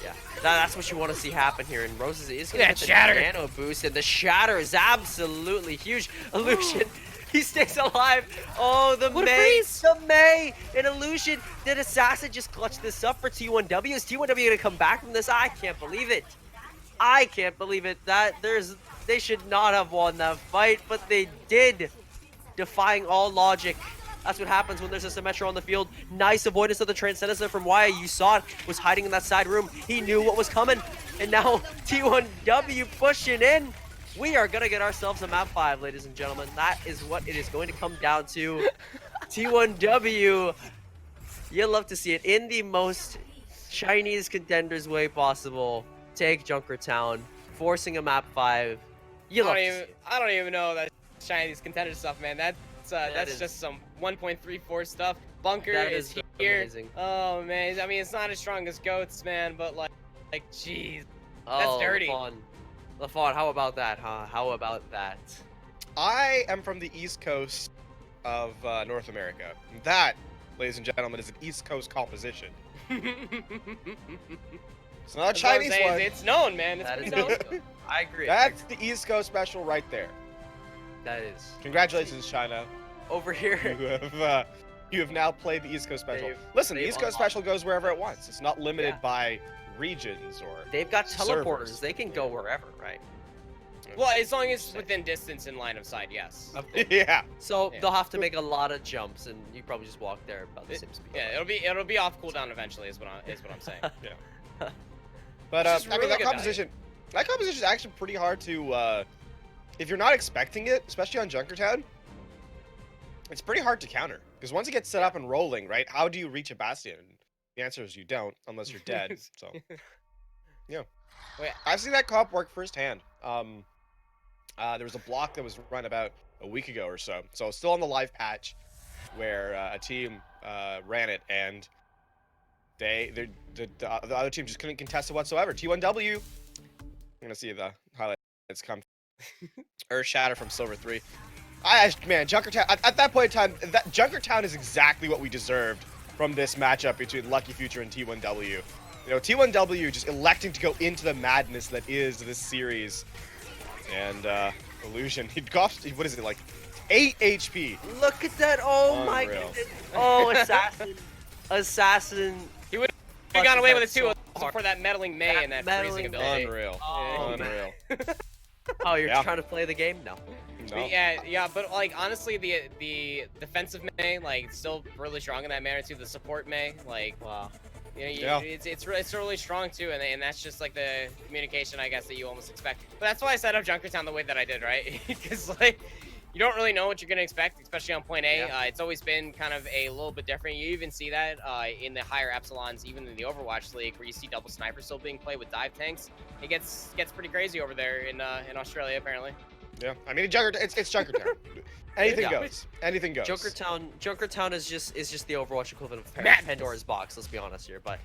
Yeah, that's what you want to see happen here, and Roses is going to get the Shatter nano boost, and the Shatter is absolutely huge. Illusion. He stays alive. Oh, the May, an Illusion. Did Assassin just clutch this up for T1W? Is T1W gonna come back from this? I can't believe it. I can't believe it. They should not have won that fight, but they did, defying all logic. That's what happens when there's a Symmetra on the field. Nice avoidance of the Transcendence there from Waya. You saw it, was hiding in that side room. He knew what was coming, and now T1W pushing in. We are going to get ourselves a map 5, ladies and gentlemen. That is what it is going to come down to. T1W, you love to see it in the most Chinese Contenders way possible. Take Junkertown, forcing a map 5. I don't even know that Chinese Contender stuff, man. That's just some 1.34 stuff. Bunker is here. Amazing. Oh, man. I mean, it's not as strong as Goats, man, but like jeez. That's dirty. LaFon, how about that, huh? How about that? I am from the East Coast of North America. That, ladies and gentlemen, is an East Coast composition. It's not a Chinese one. It's known, man. It's pretty known. I agree. That's the East Coast special right there. That is. Congratulations, China. Over here. You have now played the East Coast special. Listen, the East Coast special goes wherever it wants. It's not limited by regions or they've got teleporters. Servers. They can go wherever, right? Well, as long as it's within distance and line of sight, yes. Yeah. So they'll have to make a lot of jumps, and you probably just walk there about the same speed. Yeah, it'll be off cooldown eventually, is what I'm saying. Yeah. But I mean, that composition is actually pretty hard to if you're not expecting it, especially on Junkertown. It's pretty hard to counter because once it gets set up and rolling, right? How do you reach a Bastion? The answer is you don't, unless you're dead. So, yeah. Wait. I've seen that comp work firsthand. There was a block that was run about a week ago or so. So still on the live patch, where a team ran it, and the other team just couldn't contest it whatsoever. T1W. I'm gonna see the highlights come. Earth Shatter from Silver 3. Man, Junkertown. At that point in time, Junkertown is exactly what we deserved from this matchup between Lucky Future and T1W. You know, T1W just electing to go into the madness that is this series. And Illusion, he cost, what is it, like 8 HP. Look at that! Oh Unreal. my goodness! Oh, Assassin! He would have gone away with it too for that meddling May and that freezing ability. Unreal. Oh, Unreal. Oh, you're trying to play the game? No. No. Yeah, but like honestly, the defensive May, like, still really strong in that manner too. The support May, like, Wow. You know, it's really strong too, and that's just like the communication, I guess, that you almost expect. But that's why I set up Junkertown the way that I did, right? Because like, you don't really know what you're gonna expect, especially on point A. Yeah. It's always been kind of a little bit different. You even see that in the higher epsilons, even in the Overwatch League, where you see double sniper still being played with dive tanks. It gets pretty crazy over there in Australia, apparently. Yeah, I mean, it's Junkertown. Anything goes. Anything goes. Junkertown is just the Overwatch equivalent of Pandora's box. Let's be honest here, but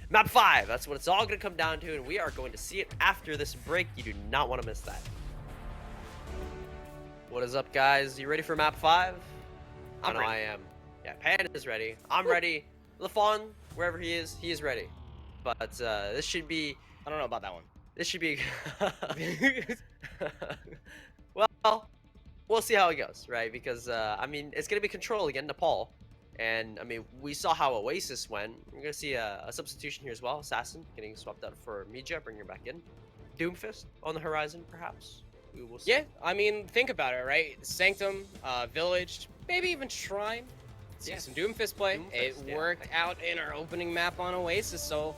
map 5. That's what it's all going to come down to, and we are going to see it after this break. You do not want to miss that. What is up, guys? You ready for map 5? I'm ready. I am. Yeah, Panda is ready. I'm ready. LaFon, wherever he is ready. But this should be. I don't know about that one. This should be. Well, we'll see how it goes, right? Because, I mean, it's going to be Control again, Nepal. And, I mean, we saw how Oasis went. We're going to see a substitution here as well. Assassin getting swapped out for Mija, bringing her back in. Doomfist on the horizon, perhaps. We will see. Yeah, I mean, think about it, right? Sanctum, Village, maybe even Shrine. See some Doomfist play. It worked out in our opening map on Oasis, so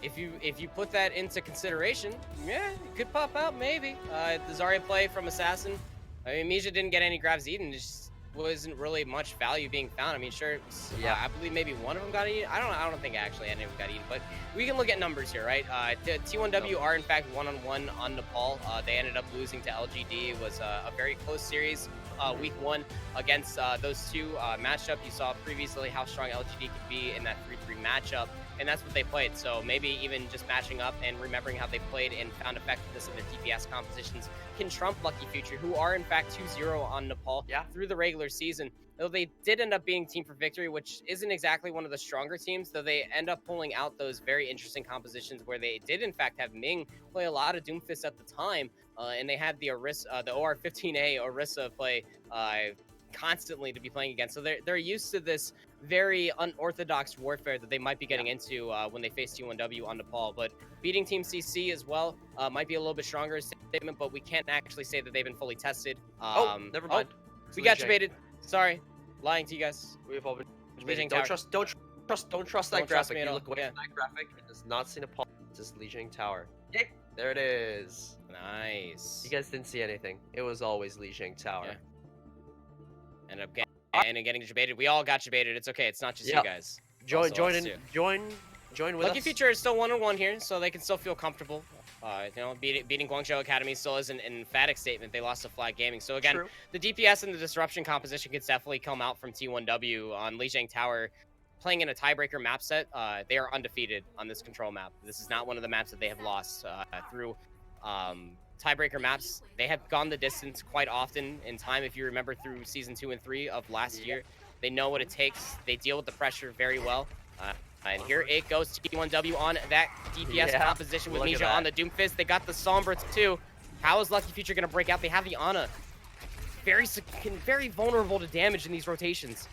if you put that into consideration, yeah, it could pop out maybe. The Zarya play from Assassin. I mean, Mija didn't get any grabs eaten. Just wasn't really much value being found. I mean, sure, I believe maybe one of them got eaten. I don't think actually any of them got eaten, but we can look at numbers here, right? The T1W are in fact 1-on-1 on Nepal. They ended up losing to LGD. It was a very close series. week 1 against those two matchup. You saw previously how strong LGD could be in that 3-3 matchup, and that's what they played. So maybe even just matching up and remembering how they played and found effectiveness in the DPS compositions can trump Lucky Future, who are in fact 2-0 on Nepal through the regular season. Though they did end up being Team for Victory, which isn't exactly one of the stronger teams, though they end up pulling out those very interesting compositions where they did in fact have Ming play a lot of Doomfist at the time, and they had the Orisa, the OR-15A Orisa play constantly to be playing against. So they're used to this very unorthodox warfare that they might be getting into when they face T1W on Nepal. But beating Team CC as well might be a little bit stronger statement, but we can't actually say that they've been fully tested. Never mind. We got debated. Sorry, lying to you guys. We've all been Lijiang Don't Tower. trust that graphic. Me at You all. look away from that graphic. It does not see Nepal. It's just Lijiang Tower. Okay, there it is. Nice. You guys didn't see anything. It was always Lijiang Tower. Yeah. Ended up getting debated. We all got debated. It's okay. It's not just you guys. Join with Lucky us. Future is still 1-1 here, so they can still feel comfortable. Beating Guangzhou Academy still is an emphatic statement. They lost to Flag Gaming. So again, the DPS and the disruption composition could definitely come out from T1W on Lijiang Tower. Playing in a tiebreaker map set, they are undefeated on this control map. This is not one of the maps that they have lost through tiebreaker maps. They have gone the distance quite often in time. If you remember through season 2 and 3 of last year, they know what it takes. They deal with the pressure very well. And here it goes, T1W on that DPS composition with Misha on the Doomfist. They got the Sombra too. How is Lucky Future going to break out? They have the Ana. Very vulnerable to damage in these rotations.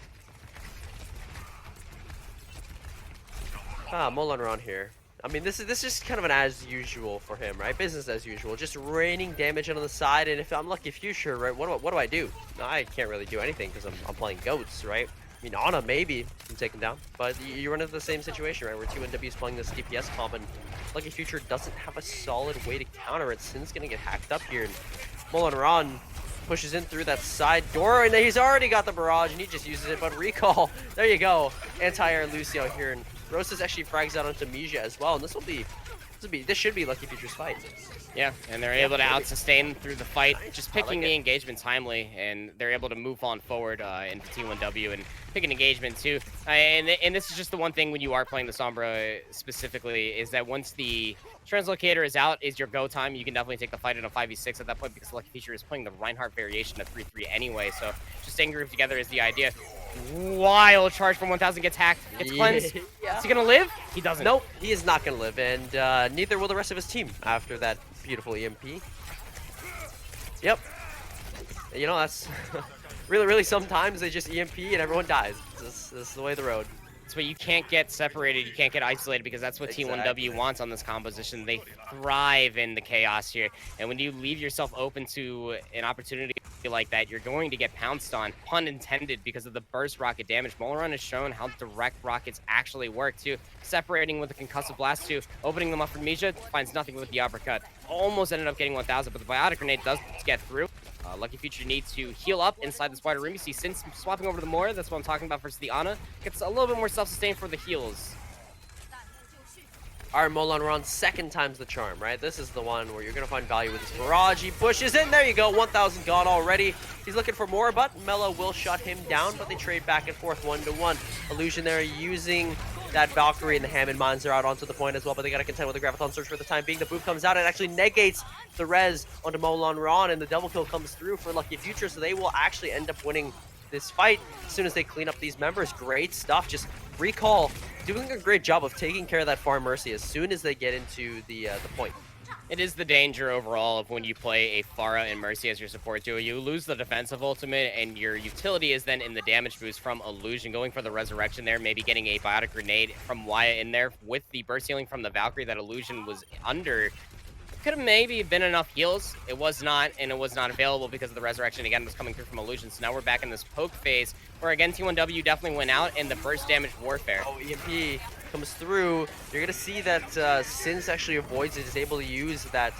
Molan around here. I mean, this is just kind of an as usual for him, right? Business as usual. Just raining damage on the side, and if I'm Lucky Future, right, what do I do? No, I can't really do anything because I'm playing goats, right? I mean, Ana maybe can take him down, but you run into the same situation, right? Where T1W is playing this DPS comp, and Lucky Future doesn't have a solid way to counter it. Sin's gonna get hacked up here, and Molan Ron pushes in through that side door, and he's already got the barrage, and he just uses it. But recall, there you go, anti-air Lucio here, and Rosas actually frags out onto Misha as well, and this should be Lucky Future's fight. Yeah, and they're able to out-sustain through the fight, just picking the engagement timely, and they're able to move on forward into T1W and pick an engagement too. And this is just the one thing when you are playing the Sombra specifically, is that once the Translocator is out, is your go time. You can definitely take the fight in a 5v6 at that point because Lucky Future is playing the Reinhardt variation of 3-3 anyway, so just staying grouped together is the idea. Wild charge from 1000 gets hacked, gets cleansed. Is he gonna live? He doesn't. Nope, he is not gonna live, and neither will the rest of his team after that beautiful EMP. Yep. You know, that's really sometimes they just EMP and everyone dies. This is the way of the road. That's why you can't get separated, you can't get isolated, because that's what T1W wants on this composition. They thrive in the chaos here, and when you leave yourself open to an opportunity like that, you're going to get pounced on, pun intended, because of the burst rocket damage. Molaron has shown how direct rockets actually work too, separating with a concussive blast too, opening them up for Misha, finds nothing with the uppercut. Almost ended up getting 1000, but the biotic grenade does get through. Lucky Future needs to heal up inside the spider room. You see Sin swapping over to the Moira. That's what I'm talking about versus the Ana. Gets a little bit more self-sustained for the heals. Alright, Molan, we're on second time's the charm, right? This is the one where you're going to find value with this barrage. He pushes in. There you go. 1,000 gone already. He's looking for more, but Mello will shut him down, but they trade back and forth 1-1. Illusion there using that Valkyrie, and the Hammond mines are out onto the point as well, but they got to contend with the Graviton Surge for the time being. The boot comes out and actually negates the res onto Molan Ron, and the double kill comes through for Lucky Future, so they will actually end up winning this fight as soon as they clean up these members. Great stuff. Just recall doing a great job of taking care of that farm Mercy as soon as they get into the point. It is the danger overall of when you play a Pharah and Mercy as your support duo. You lose the defensive ultimate, and your utility is then in the damage boost from Illusion. Going for the resurrection there, maybe getting a biotic grenade from Wyatt in there with the burst healing from the Valkyrie that Illusion was under. Could have maybe been enough heals. It was not, and it was not available because of the resurrection again was coming through from Illusion. So now we're back in this poke phase where again T1W definitely went out in the burst damage warfare. Oh, EMP comes through. You're gonna see that Sins actually avoids it, is able to use that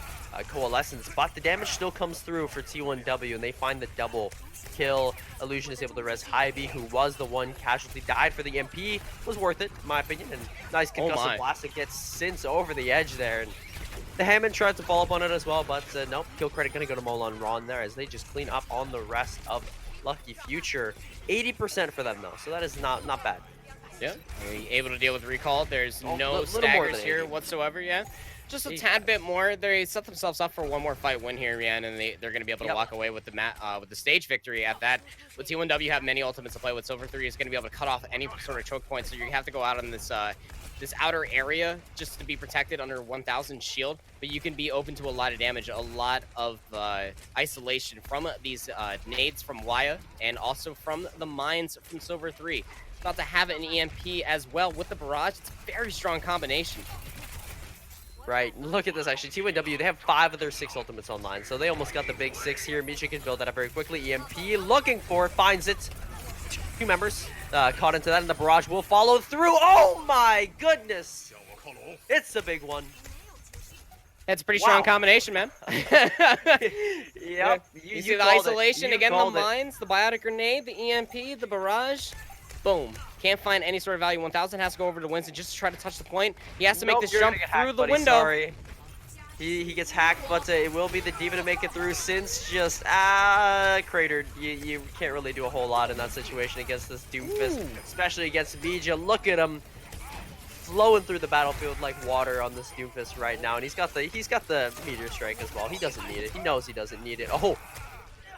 coalescence, but the damage still comes through for T1W, and they find the double kill. Illusion is able to res Hybe, who was the one casualty, died for the EMP. Was worth it, in my opinion, and nice concussive blast that gets Sins over the edge there. And The Hammond tried to follow up on it as well, but nope. Kill credit gonna go to Mola and Ron there as they just clean up on the rest of Lucky Future. 80% for them though, so that is not bad. Yeah, able to deal with recall. There's no little more staggers than here 80. whatsoever. Yeah, just a tad bit more. They set themselves up for one more fight win here, Rien, and they're going to be able to walk away with the stage victory at that. With T1W have many ultimates to play with. Silver 3 is going to be able to cut off any sort of choke point, so you have to go out on this this outer area just to be protected under 1000 shield, but you can be open to a lot of damage, a lot of isolation from these nades from Waya and also from the mines from Silver 3. About to have an EMP as well with the barrage. It's a very strong combination. Right, look at this actually. T1W, they have 5 of their 6 ultimates online, so they almost got the big 6 here. Misha can build that up very quickly. EMP looking for it, finds it. 2 members caught into that, and the barrage will follow through. Oh my goodness! It's a big one. It's a pretty strong combination, man. Yep. You see the isolation, again, the mines, the biotic grenade, the EMP, the barrage. Boom. Can't find any sort of value. 1000 has to go over to Winston just to try to touch the point. He has to make this jump through the window. Sorry. He gets hacked, but it will be the Diva to make it through since just cratered. You can't really do a whole lot in that situation against this Doomfist, especially against Bija. Look at him flowing through the battlefield like water on this Doomfist right now, and he's got the meteor strike as well. He doesn't need it. He knows he doesn't need it. Oh,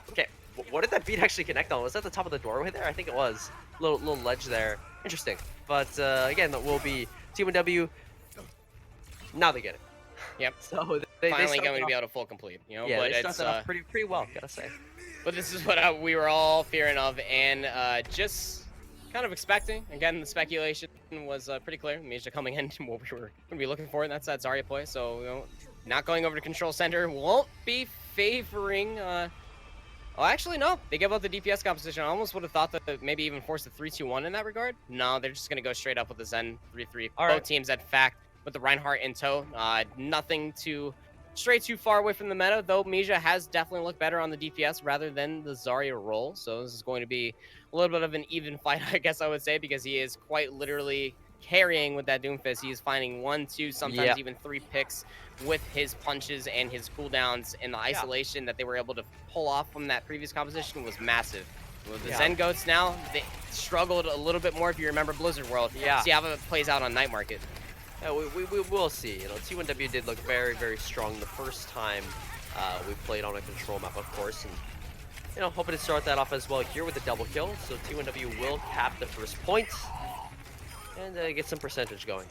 okay. What did that beat actually connect on? Was that the top of the doorway there? I think it was. Little ledge there. Interesting. But again, that will be T1W. Now they get it. Yep. So they finally going to be able to full complete. You know, yeah, but they it's started off pretty well, gotta say. But this is what we were all fearing of, and just kind of expecting. Again, the speculation was pretty clear. Misha coming in, what we were going to be looking for, and that's that Zarya play. So, you know, not going over to control center won't be favoring. Oh, actually, no. They give up the DPS composition. I almost would have thought that maybe even forced a 3-2-1 in that regard. No, they're just going to go straight up with the Zen 3-3. Both teams, in fact, with the Reinhardt in tow. Nothing to stray too far away from the meta, though Misha has definitely looked better on the DPS rather than the Zarya role. So this is going to be a little bit of an even fight, I guess I would say, because he is quite literally carrying with that Doomfist. He is finding 1, 2, sometimes even 3 picks with his punches and his cooldowns, and the isolation that they were able to pull off from that previous composition was massive. With the Zen Goats now, they struggled a little bit more if you remember Blizzard World. See how it plays out on Night Market. Yeah, we will see. You know, T1W did look very, very strong the first time we played on a control map, of course, and you know, hoping to start that off as well here with a double kill. So T1W will cap the first point and get some percentage going.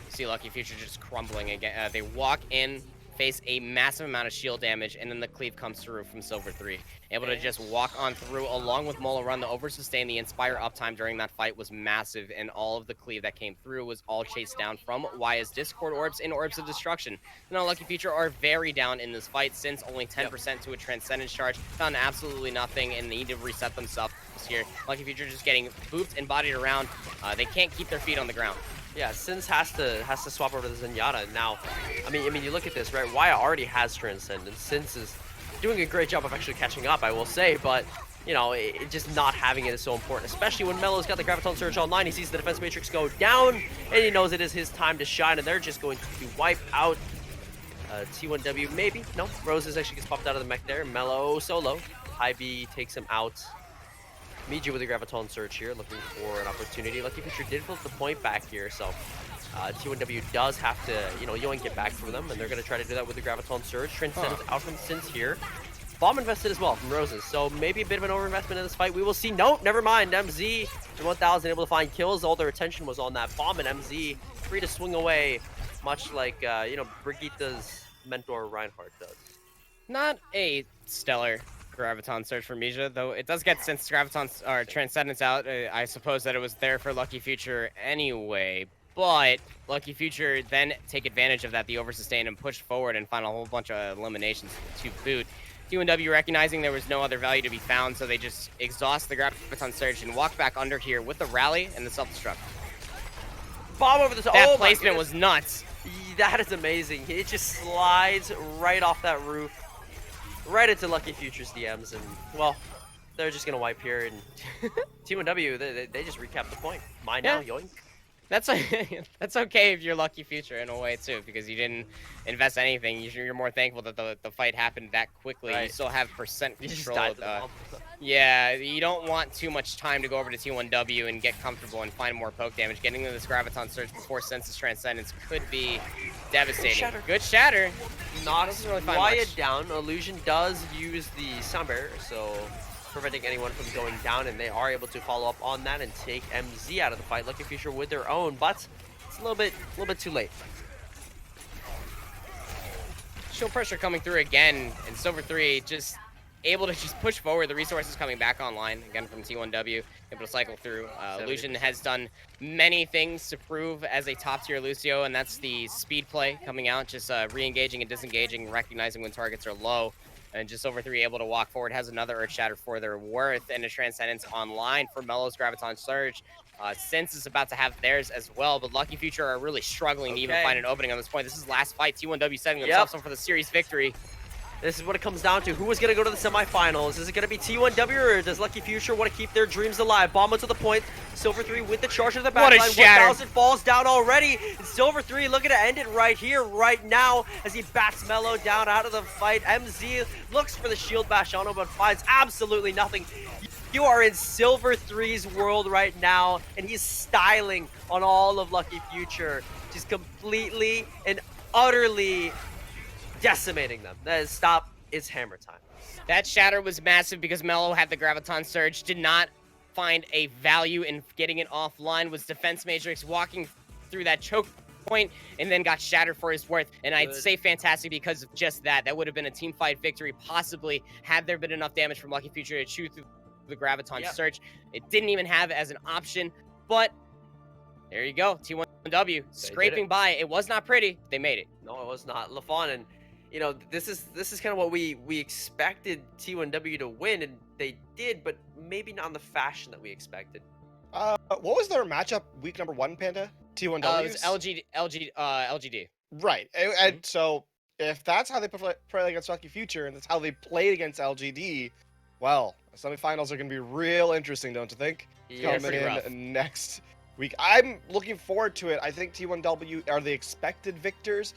You see Lucky Future just crumbling again. They walk in, face a massive amount of shield damage, and then the cleave comes through from Silver 3. Able to just walk on through along with Mola Run. The oversustain, the Inspire uptime during that fight was massive, and all of the cleave that came through was all chased down from Waya's Discord Orbs and Orbs of Destruction. Now Lucky Future are very down in this fight since only 10% to a Transcendence charge. Done absolutely nothing and need to reset themselves here. Lucky Future just getting booped and bodied around. They can't keep their feet on the ground. Yeah, Sins has to swap over to the Zenyatta now. I mean, you look at this, right? Waya already has Transcendence. Sins is doing a great job of actually catching up, I will say, but you know, just not having it is so important, especially when Melo's got the Graviton Surge online. He sees the defense matrix go down, and he knows it is his time to shine, and they're just going to wipe out T1W. Maybe no. Roses actually gets popped out of the mech there. Melo solo. High B takes him out. Miji with the Graviton Surge here, looking for an opportunity. Lucky Future did flip the point back here, so T1W does have to, you know, yoink it back from them, and they're going to try to do that with the Graviton Surge. Transcendence out from Sins here. Bomb invested as well from Roses, so maybe a bit of an overinvestment in this fight. We will see. Nope, never mind. MZ and 1000 able to find kills. All their attention was on that bomb, and MZ free to swing away, much like, you know, Brigitte's mentor Reinhardt does. Not a stellar Graviton Surge for Misha, though it does get since Graviton or Transcendence out. I suppose that it was there for Lucky Future anyway, but Lucky Future then take advantage of that, the oversustain, and push forward and find a whole bunch of eliminations to boot. T1W recognizing there was no other value to be found, so they just exhaust the Graviton Surge and walk back under here with the rally and the self-destruct. Bomb over the top. That placement was nuts. That is amazing. It just slides right off that roof, right into Lucky Future's DMs, and well, they're just gonna wipe here. And T1W, they just recap the point. Mine now, yoink. That's that's okay if you're Lucky Future in a way too, because you didn't invest anything. You're more thankful that the fight happened that quickly. Right. You still have percent You just control. died to the bomb. Yeah, you don't want too much time to go over to T1W and get comfortable and find more poke damage. Getting into this Graviton Surge before Senses Transcendence could be devastating. Good shatter. Knocks Doesn't really find Wyatt much. down. Illusion does use the Sound Barrier, so preventing anyone from going down, and they are able to follow up on that and take MZ out of the fight. Lucky Future with their own, but it's a little bit too late. Shield pressure coming through again, and Silver 3 just able to just push forward. The resources coming back online again from T1W, able to cycle through. Illusion has done many things to prove as a top tier Lucio, and that's the speed play coming out, just re-engaging and disengaging, recognizing when targets are low. And just Silver 3 able to walk forward, has another Earth Shatter for their worth, and a Transcendence online for Mellow's Graviton Surge. Sense is about to have theirs as well, but Lucky Future are really struggling to even find an opening on this point. This is last fight. T1W setting themselves up for the series victory. This is what it comes down to. Who is going to go to the semifinals? Is it going to be T1W, or does Lucky Future want to keep their dreams alive? Bomba to the point. Silver 3 with the charge to the back line. 1,000 falls down already. And Silver 3 looking to end it right here, right now, as he bats Mellow down out of the fight. MZ looks for the shield bash on him, but finds absolutely nothing. You are in Silver 3's world right now, and he's styling on all of Lucky Future. Just completely and utterly decimating them. That is stop. It's hammer time. That shatter was massive because Mellow had the Graviton Surge, did not find a value in getting it offline, was Defense Matrix walking through that choke point and then got shattered for his worth. And I'd say fantastic because of just that. That would have been a team fight victory, possibly, had there been enough damage from Lucky Future to chew through the Graviton Surge. It didn't even have it as an option, but there you go. T1W scraping by. It was not pretty. They made it. No, it was not. Lafon, and you know, this is kind of what we expected T1W to win, and they did, but maybe not in the fashion that we expected. What was their matchup week number 1, Panda? T1W? It was LGD. Right. And so if that's how they play against Lucky Future, and that's how they played against LGD, well, the semifinals are going to be real interesting, don't you think? Yes, Coming in next week. I'm looking forward to it. I think T1W are the expected victors.